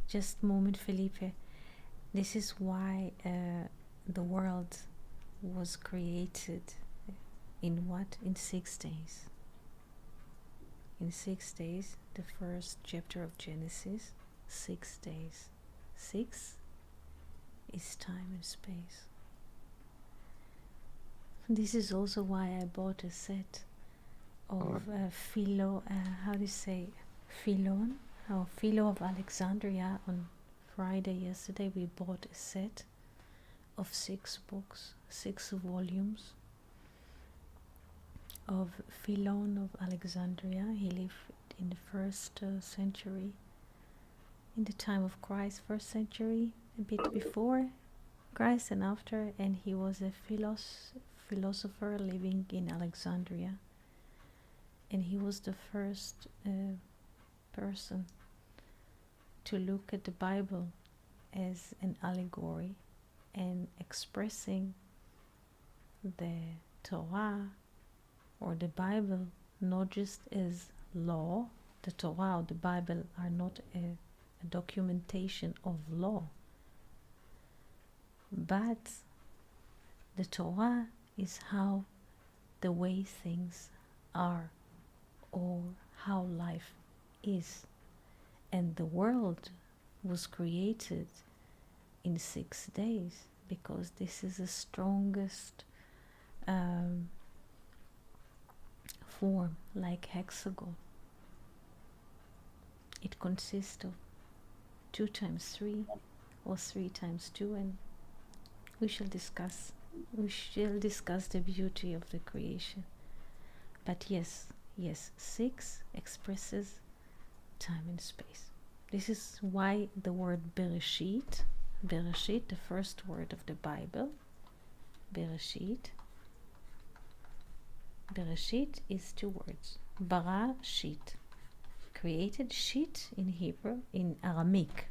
just moment, Felipe. This is why the world was created in 6 days. In 6 days, the first chapter of Genesis, 6 days. 6 is time and space. This is also why I bought a set of Philo, Philo of Alexandria. On Friday yesterday we bought a set of 6 books, 6 volumes of Philon of Alexandria. He lived in the 1st century, in the time of Christ, 1st century, a bit before, Christ and after, and he was a philosopher living in Alexandria, and he was the first person to look at the Bible as an allegory and expressing the Torah or the Bible not just as law. The Torah or the Bible are not a documentation of law, but the Torah is how the way things are or how life is. And the world was created in 6 days because this is the strongest form, like hexagon. It consists of 2 times 3 or 3 times 2, and we shall discuss the beauty of the creation. But yes, 6 expresses time and space. This is why the word Bereshit, the first word of the Bible, Bereshit is 2 words. Bara shit, created. Shit in Hebrew, in Aramaic,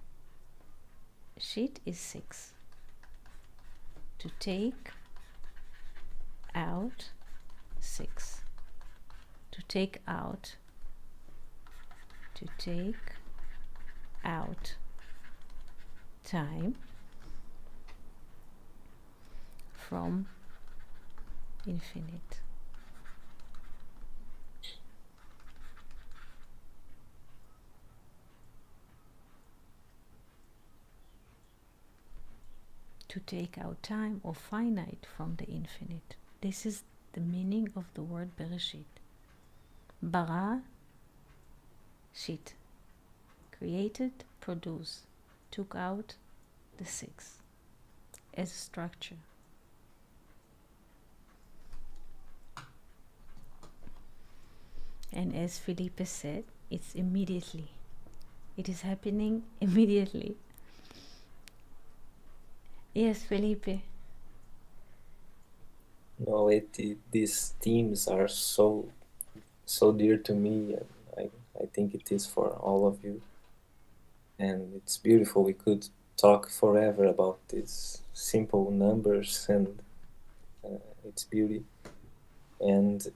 shit is 6. To take out 6. To take out time from infinite. To take out time or finite from the infinite. This is the meaning of the word Bereshit. Bara, shit, created, produced, took out the 6 as a structure. And as Felipe said, it's immediately. It is happening immediately. Yes, Felipe. No, these themes are so dear to me, and I think it is for all of you. And it's beautiful. We could talk forever about these simple numbers and its beauty. And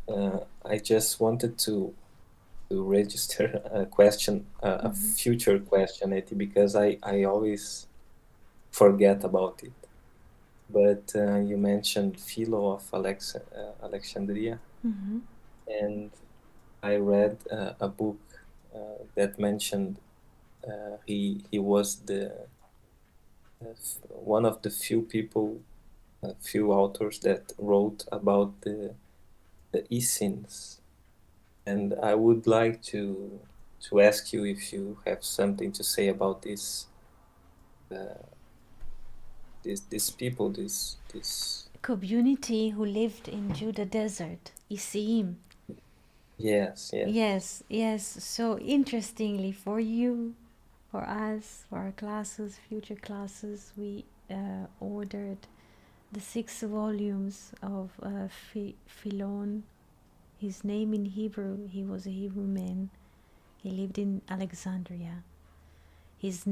I just wanted to register a question, a future question, Eti, because I always forget about it. But you mentioned Philo of Alexandria, and I read a book that mentioned he was the one of the few authors that wrote about the Essenes, and I would like to ask you if you have something to say about this. These people, this community who lived in Judah desert, Isim. Yes. So interestingly, for you, for us, for our classes, future classes, we ordered the 6 volumes of Philon. His name in Hebrew, he was a Hebrew man. He lived in Alexandria. His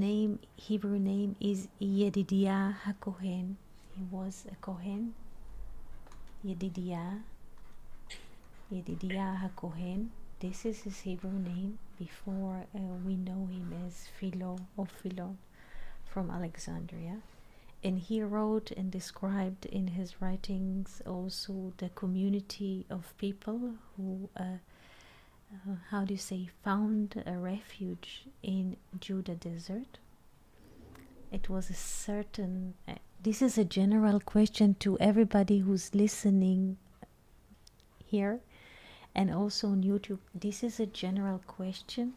Hebrew name is Yedidiah HaKohen. He was a Kohen. Yedidiah HaKohen. This is his Hebrew name before we know him as Philo or Philon from Alexandria. And he wrote and described in his writings also the community of people who, found a refuge in Judah desert. It was a certain, this is a general question to everybody who's listening here and also on YouTube. This is a general question.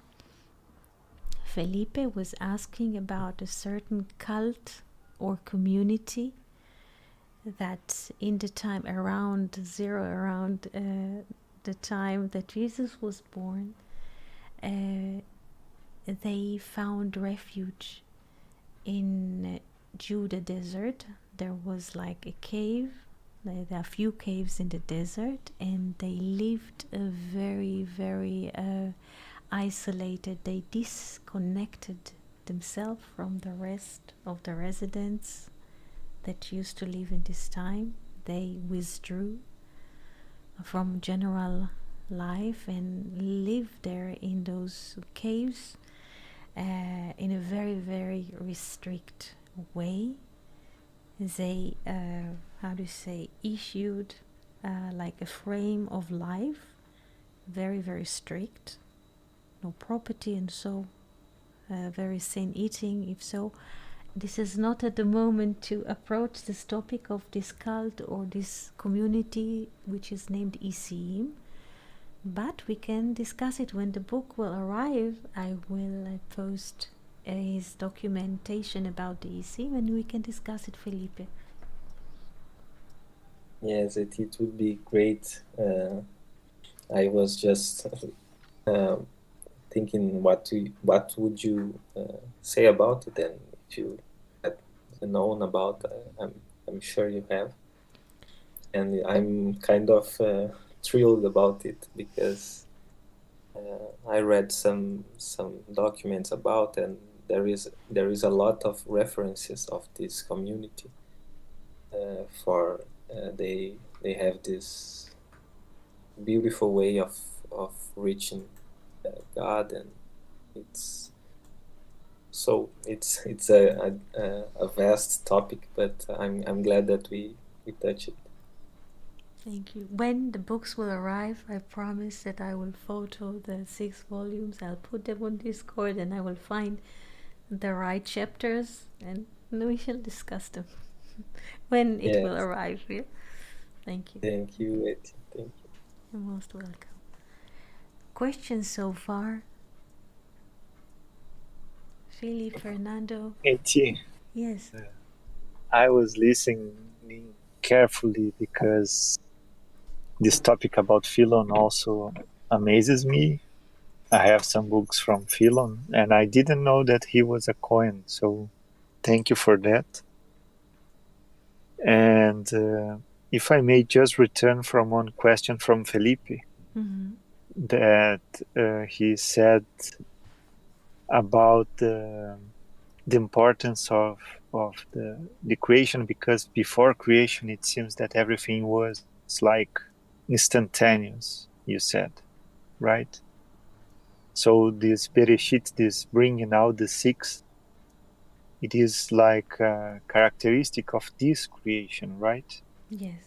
Felipe was asking about a certain cult or community that in the time around the time that Jesus was born, they found refuge in Judah desert, there was like a cave. There are a few caves in the desert, and they lived a very, very isolated. They disconnected themselves from the rest of the residents that used to live in this time. They withdrew from general life and lived there in those caves in a very, very restrict way. They, issued like a frame of life, very, very strict, no property, and so very sane eating. If so, this is not at the moment to approach this topic of this cult or this community which is named Essenes, but we can discuss it when the book will arrive. I will post his documentation about the Essenes, and we can discuss it, Felipe. Yes, it would be great. I was just thinking what would you say about it, and if you had known about, I'm sure you have, and I'm kind of thrilled about it because I read some documents about, and there is a lot of references of this community. They have this beautiful way of reaching God, and it's a vast topic, but I'm glad that we touch it. Thank you. When the books will arrive, I promise that I will photo the 6 volumes. I'll put them on Discord, and I will find the right chapters, and we shall discuss them when it will arrive. Yeah? Thank you. Thank you, Eti. Thank you. You're most welcome. Questions so far? Philip, Fernando? Eti, Yes. I was listening carefully because this topic about Philo also amazes me. I have some books from Philo, and I didn't know that he was a Cohen, so thank you for that. And if I may just return from one question from Felipe, that he said about the importance of the creation, because before creation it seems that everything was like instantaneous, you said, right? So this Bereshit, this bringing out the 6, it is like a characteristic of this creation, right? Yes.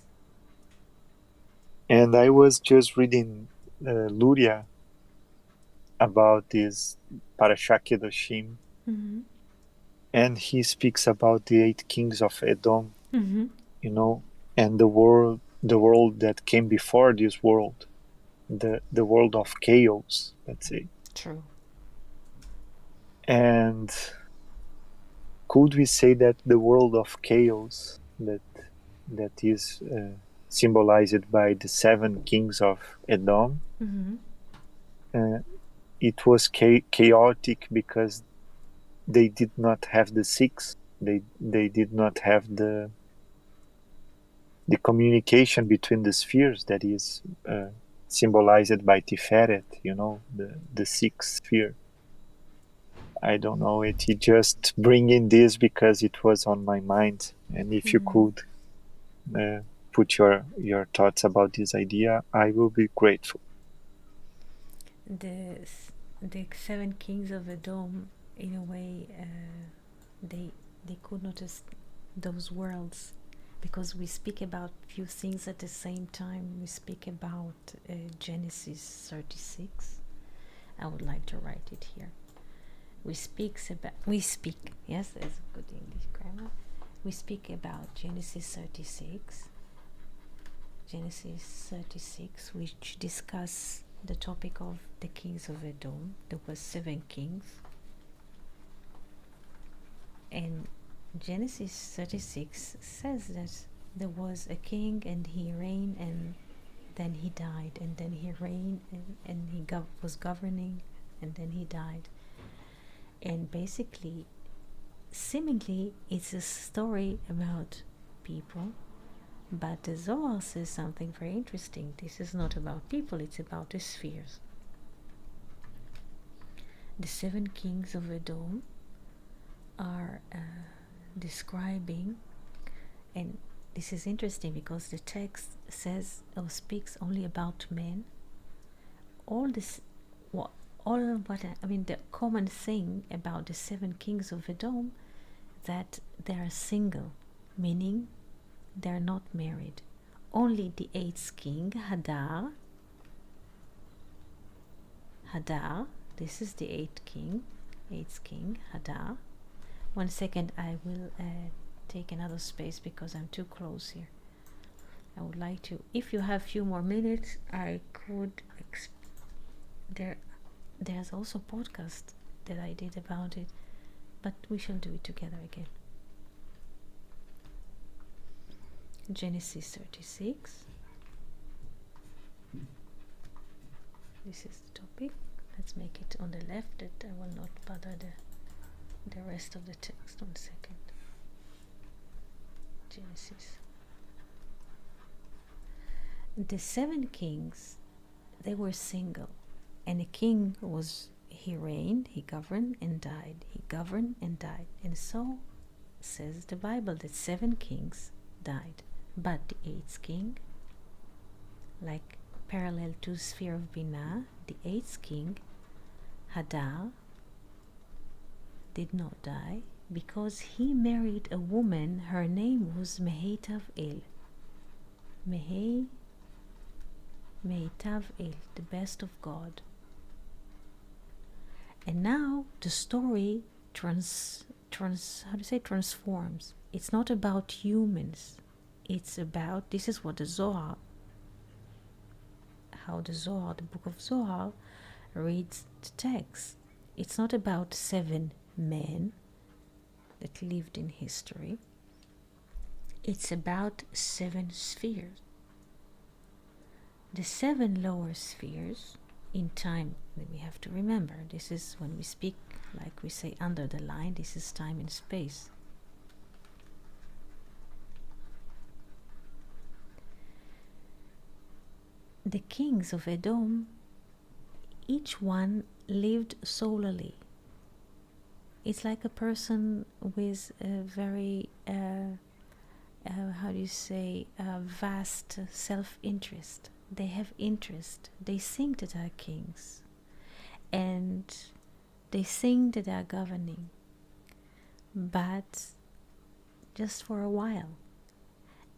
And I was just reading Luria about this Parashat Kedoshim, and he speaks about the 8 kings of Edom, you know, and the world that came before this world, the world of chaos, let's say. True. And could we say that the world of chaos that is symbolized by the 7 kings of Edom, it was chaotic because they did not have the 6. They did not have the communication between the spheres that is symbolized by Tiferet, you know, the 6th sphere. I don't know, it just bringing this because it was on my mind, and if you could put your thoughts about this idea, I will be grateful. The 7 kings of Edom, in a way, they could notice those worlds, because we speak about few things at the same time. We speak about Genesis 36. I would like to write it here. We speak, yes, that's good English grammar. We speak about Genesis 36, which discuss the topic of the kings of Edom. There were 7 kings. And Genesis 36 says that there was a king, and he reigned, and then he died, and then he reigned, and he was governing, and then he died. And basically, seemingly it's a story about people, but the Zohar says something very interesting. This is not about people, it's about the spheres. The 7 kings of Edom are describing, and this is interesting because the text says or speaks only about men. All this, the common thing about the 7 kings of Edom, that they are single, meaning they are not married. Only the 8th king, Hadar, this is the 8th king, Hadar. One second, I will take another space because I'm too close here. I would like to, if you have a few more minutes, I could, there's also a podcast that I did about it, but we shall do it together again. Genesis 36. This is the topic. Let's make it on the left, that I will not bother the rest of the text. 1 second. Genesis. The 7 kings, they were single, and a king he reigned, he governed and died, he governed and died, and so says the Bible that 7 kings died, but the 8th king, like parallel to sphere of Binah, the 8th king, Hadar, did not die because he married a woman. Her name was Mehetav El. Mehetav El, the best of God. And now the story transforms. It's not about humans. It's about, this is what the Zohar, the book of Zohar reads the text. It's not about 7 men that lived in history. It's about 7 spheres. The 7 lower spheres in time, that we have to remember, this is when we speak, like we say under the line, this is time and space. The kings of Edom, each one lived solely. It's like a person with a very, vast self-interest. They have interest. They think that they are kings. And they think that they are governing. But just for a while.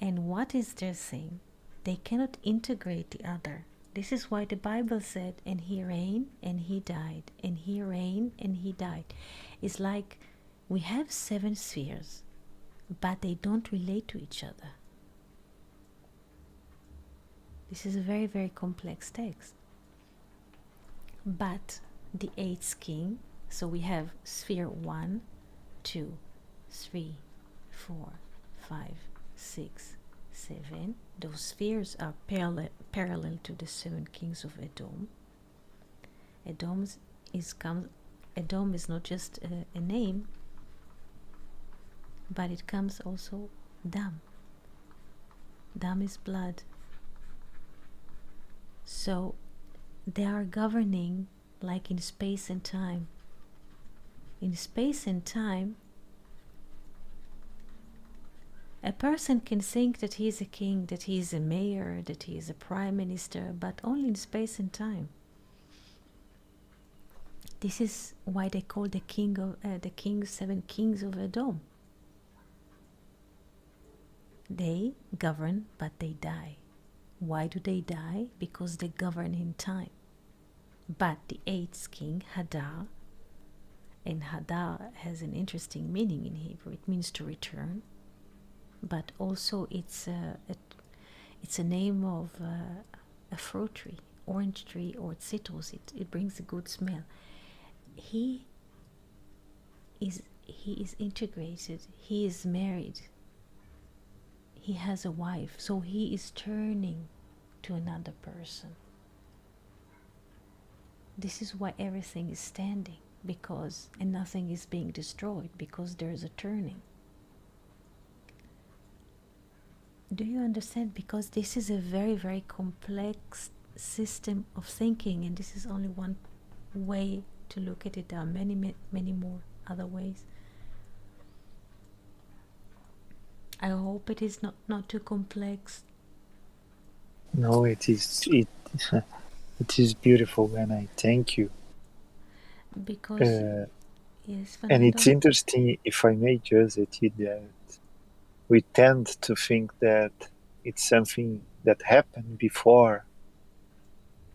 And what is their thing? They cannot integrate the other. This is why the Bible said, and he reigned and he died, and he reigned and he died. It's like we have 7 spheres, but they don't relate to each other. This is a very, very complex text. But the 8th king, so we have sphere 1, 2, 3, 4, 5, 6, 7. Those spheres are parallel to the 7 kings of Edom. Edom is not just a name, but it comes also dam. Dam is blood. So they are governing like in space and time. In space and time, a person can think that he is a king, that he is a mayor, that he is a prime minister, but only in space and time. This is why they call the 7 kings of Edom. They govern, but they die. Why do they die? Because they govern in time. But the 8th king, Hadar, and Hadar has an interesting meaning in Hebrew. It means to return, but also it's a name of a fruit tree, orange tree or citrus. It brings a good smell. He is integrated. He is married. He has a wife, so he is turning to another person. This is why everything is standing, and nothing is being destroyed because there is a turning. Do you understand? Because this is a very, very complex system of thinking, and this is only one way to look at it. There are many, many more other ways. I hope it is not too complex. No, it is it is beautiful, and I thank you. Because yes, and it's Fernando? interesting, if I may just add that we tend to think that it's something that happened before,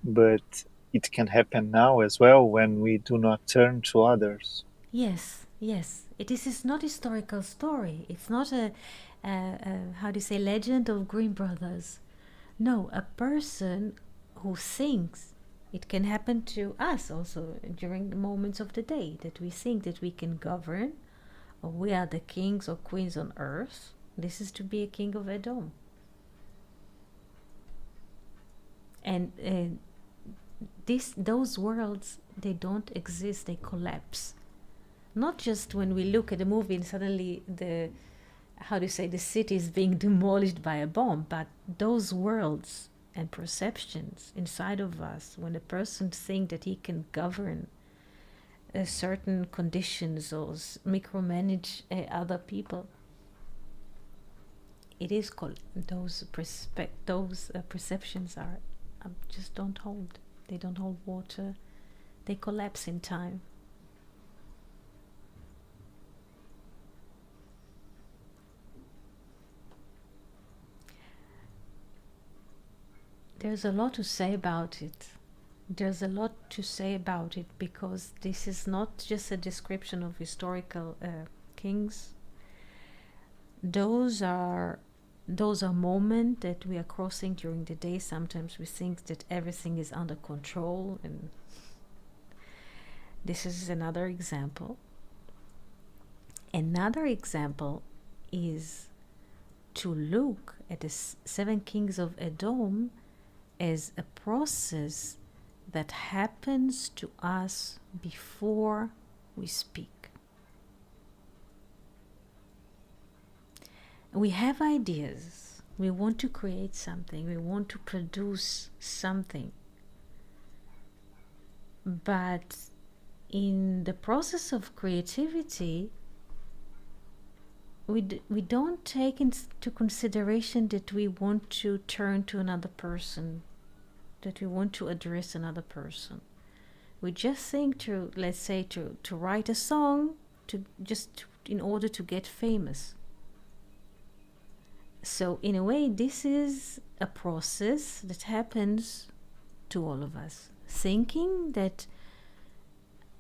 but it can happen now as well when we do not turn to others. Yes. It is not historical story. It's not a how do you say, legend of Green Brothers. No, a person who thinks. It can happen to us also during the moments of the day that we think that we can govern, or we are the kings or queens on earth. This is to be a king of Edom. And those worlds, they don't exist, they collapse. Not just when we look at a movie and suddenly the city is being demolished by a bomb, but those worlds and perceptions inside of us, when a person thinks that he can govern certain conditions or micromanage other people, it is called those perceptions are just don't hold. They don't hold water. They collapse in time. There's a lot to say about it. Because this is not just a description of historical kings. Those are moments that we are crossing during the day. Sometimes we think that everything is under control, and this is another example. Another example is to look at the 7 kings of Edom as a process that happens to us before we speak. We have ideas. We want to create something. We want to produce something. But in the process of creativity, we don't take into consideration that we want to turn to another person, that we want to address another person. We just think to write a song in order to get famous. So in a way, this is a process that happens to all of us, thinking that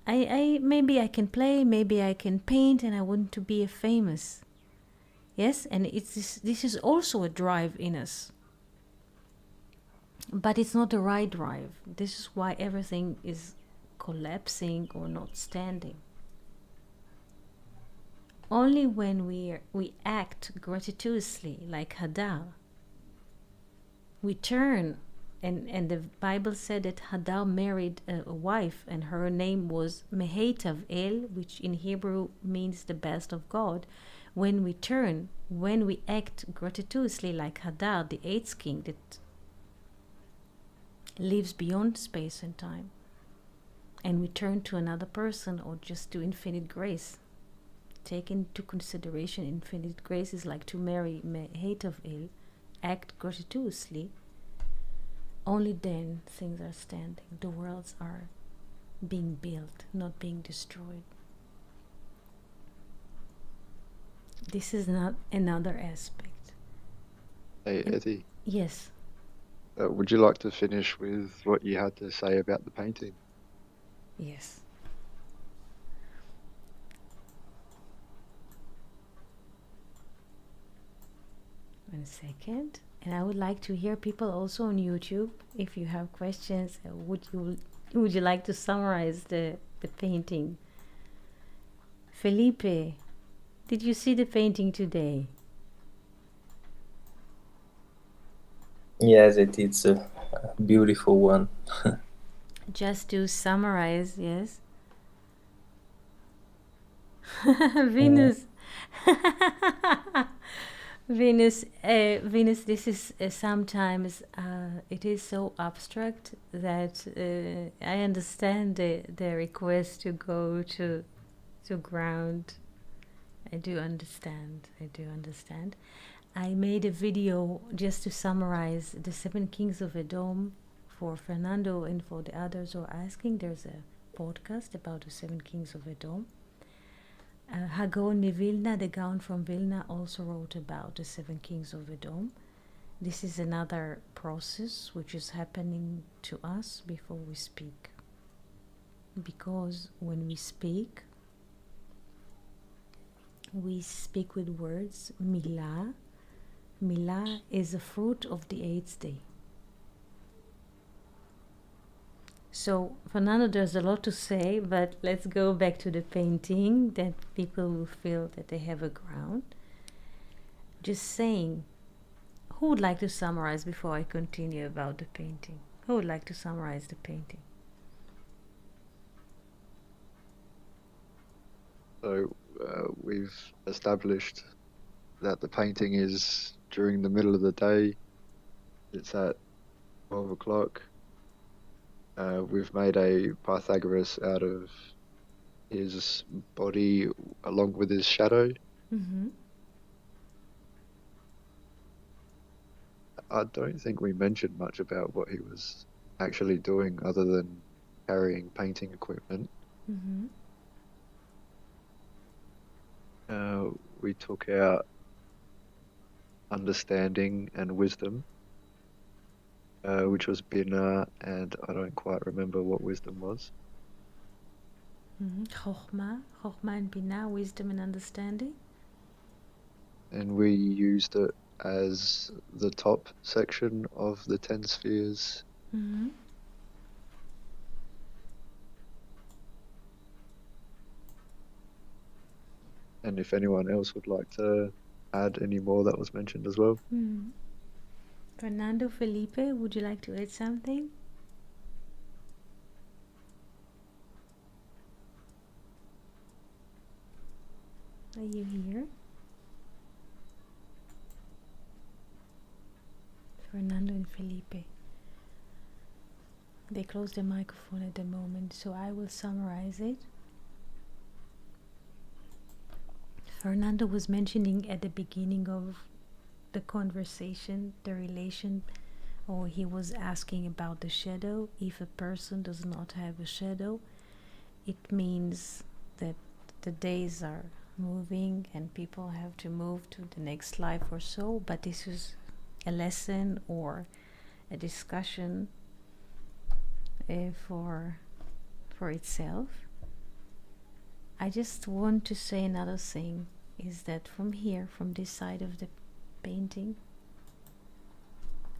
maybe I can play, maybe I can paint, and I want to be famous. Yes, and this is also a drive in us. But it's not the right drive. This is why everything is collapsing or not standing. Only when we act gratuitously, like Hadar, we turn, and the Bible said that Hadar married a wife, and her name was Mehetav El, which in Hebrew means the best of God. When we turn, when we act gratuitously, like Hadar, the 8th king that lives beyond space and time, and we turn to another person or just to infinite grace. Take into consideration infinite grace is like to marry Mehetav El, act gratuitously. Only then things are standing. The worlds are being built, not being destroyed. This is not another aspect. Hey, Etty. Yes. Would you like to finish with what you had to say about the painting? Yes. One second. And I would like to hear people also on YouTube. If you have questions, would you like to summarize the painting? Felipe, did you see the painting today? Yes, it's a beautiful one. Just to summarize, yes. Venus. Venus, this is sometimes it is so abstract that I understand the request to go to ground. I do understand. I made a video just to summarize the 7 kings of Edom for Fernando and for the others who are asking. There's a podcast about the 7 kings of Edom. Gogh Vilna, the Gaon from Vilna, also wrote about the 7 kings of Edom. This is another process which is happening to us before we speak. Because when we speak with words. Milah. Milah is a fruit of the 8th day. So, Fernando, there's a lot to say, but let's go back to the painting, that people will feel that they have a ground. Just saying, who would like to summarize before I continue about the painting? Who would like to summarize the painting? So we've established that the painting is during the middle of the day. It's at 12 o'clock. We've made a Pythagoras out of his body along with his shadow. Mm-hmm. I don't think we mentioned much about what he was actually doing other than carrying painting equipment. Mm-hmm. We took out understanding and wisdom, which was Bina, and I don't quite remember what wisdom was. Mm-hmm. Chokhmah and Bina, wisdom and understanding. And we used it as the top section of the 10 spheres. Mm-hmm. And if anyone else would like to add any more, that was mentioned as well. Mm-hmm. Fernando, Felipe, would you like to add something? Are you here? Fernando and Felipe. They closed the microphone at the moment, so I will summarize it. Fernando was mentioning at the beginning of the conversation, the relation, or he was asking about the shadow. If a person does not have a shadow, it means that the days are moving and people have to move to the next life or so, but this is a lesson or a discussion for itself. I just want to say another thing, is that from here, from this side of the painting,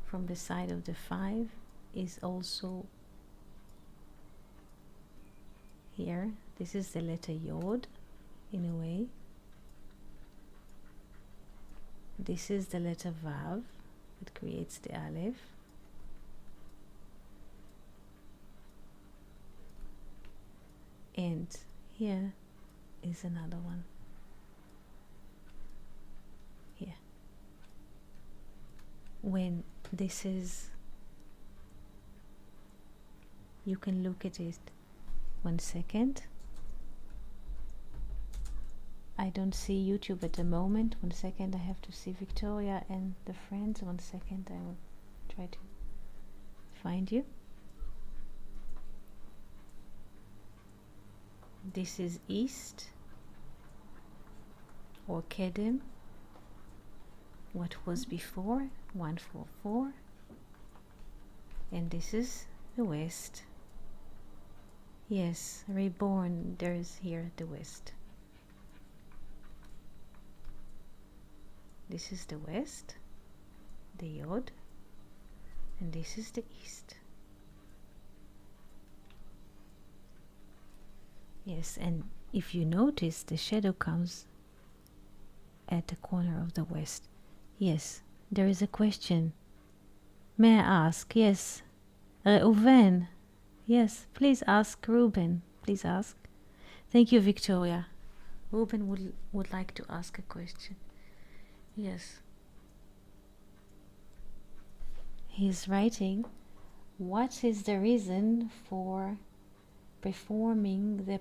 from the side of the 5, is also here. This is the letter Yod, in a way. This is the letter Vav, that creates the Aleph. And here is another one. Here. When this is, you can look at it. 1 second. I don't see YouTube at the moment. 1 second, I have to see Victoria and the friends. 1 second, I will try to find you. This is East, or Kedem, what was before, 144, and this is the West. Yes, reborn, there is here the West. This is the West, the Yod, and this is the East. Yes, and if you notice, the shadow comes at the corner of the West. Yes, there is a question. May I ask? Yes. Reuven. Yes, please ask Reuben. Please ask. Thank you, Victoria. Ruben would like to ask a question. Yes. He's writing, what is the reason for performing the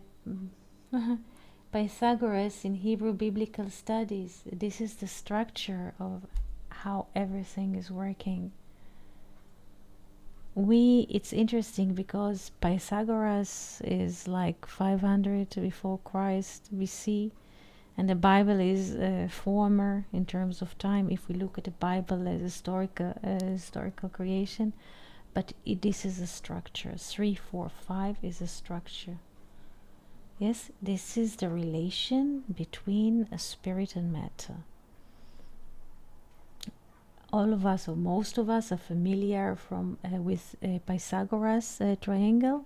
Pythagoras in Hebrew biblical studies? This is the structure of how everything is working. It's interesting because Pythagoras is like 500 before Christ BC, and the Bible is former in terms of time if we look at the Bible as historical creation, but this is a structure. 3, 4, 5 is a structure. Yes, this is the relation between a spirit and matter. All of us, or most of us, are familiar with Pythagoras triangle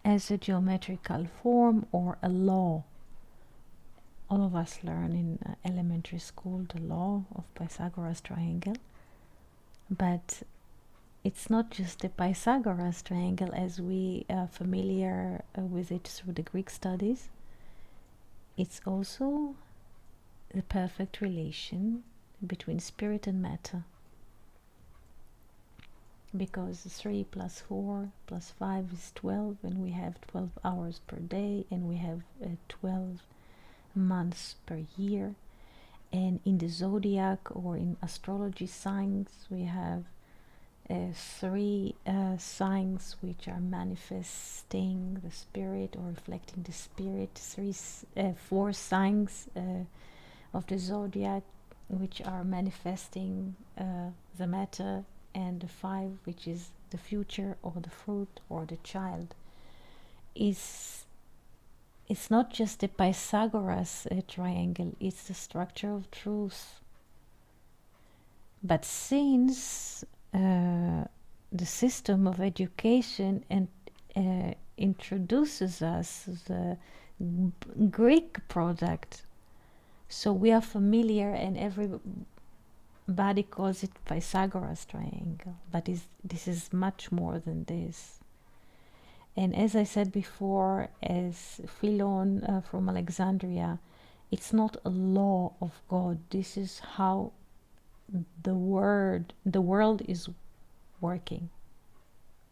as a geometrical form or a law. All of us learn in elementary school the law of Pythagoras triangle, but it's not just the Pythagoras triangle as we are familiar with it through the Greek studies. It's also the perfect relation between spirit and matter, because 3 plus 4 plus 5 is 12, and we have 12 hours per day, and we have 12 months per year. And in the zodiac or in astrology signs, we have 3 signs which are manifesting the spirit or reflecting the spirit, 4 signs of the zodiac which are manifesting the matter, and the 5 which is the future or the fruit or the child. It's not just the Pythagoras triangle, it's the structure of truth. But since the system of education introduces us the Greek product, so we are familiar, and everybody calls it Pythagoras triangle, but this is much more than this. And as I said before, as Philo from Alexandria, it's not a law of God. This is how the world is working,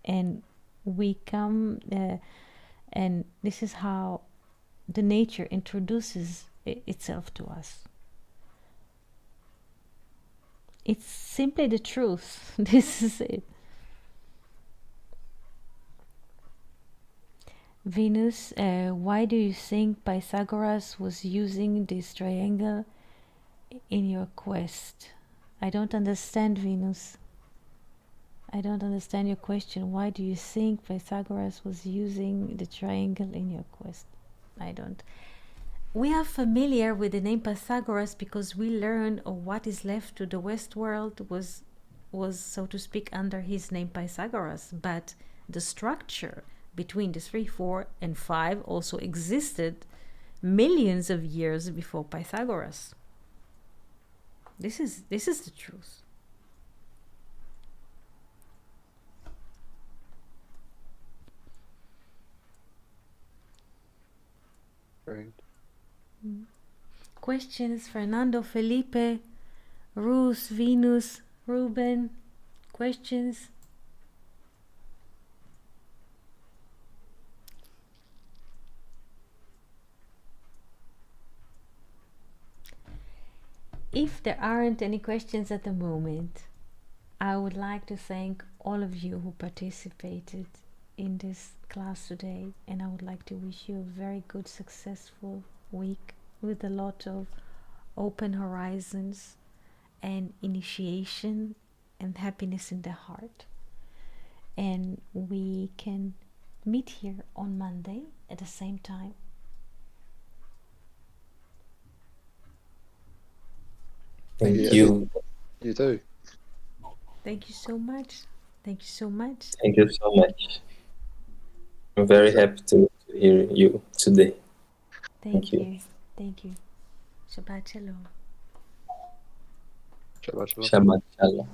and we come, and this is how the nature introduces itself to us. It's simply the truth. This is it. Venus, why do you think Pythagoras was using this triangle in your quest? I don't understand, Venus. I don't understand your question. Why do you think Pythagoras was using the triangle in your quest? I don't. We are familiar with the name Pythagoras because we learned, or what is left to the West world was, so to speak, under his name Pythagoras. But the structure between the 3, 4, and 5 also existed millions of years before Pythagoras. This is the truth. Right. Questions? Fernando, Felipe, Ruth, Venus, Ruben. Questions? If there aren't any questions at the moment, I would like to thank all of you who participated in this class today, and I would like to wish you a very good, successful week with a lot of open horizons and initiation and happiness in the heart. And we can meet here on Monday at the same time. Thank Yeah. you. You do. Thank you so much. Thank you so much. Thank you so much. I'm very happy to hear you today. Thank you. Thank you. Shabbat Shalom. Shabbat shalom. Shabbat Shalom.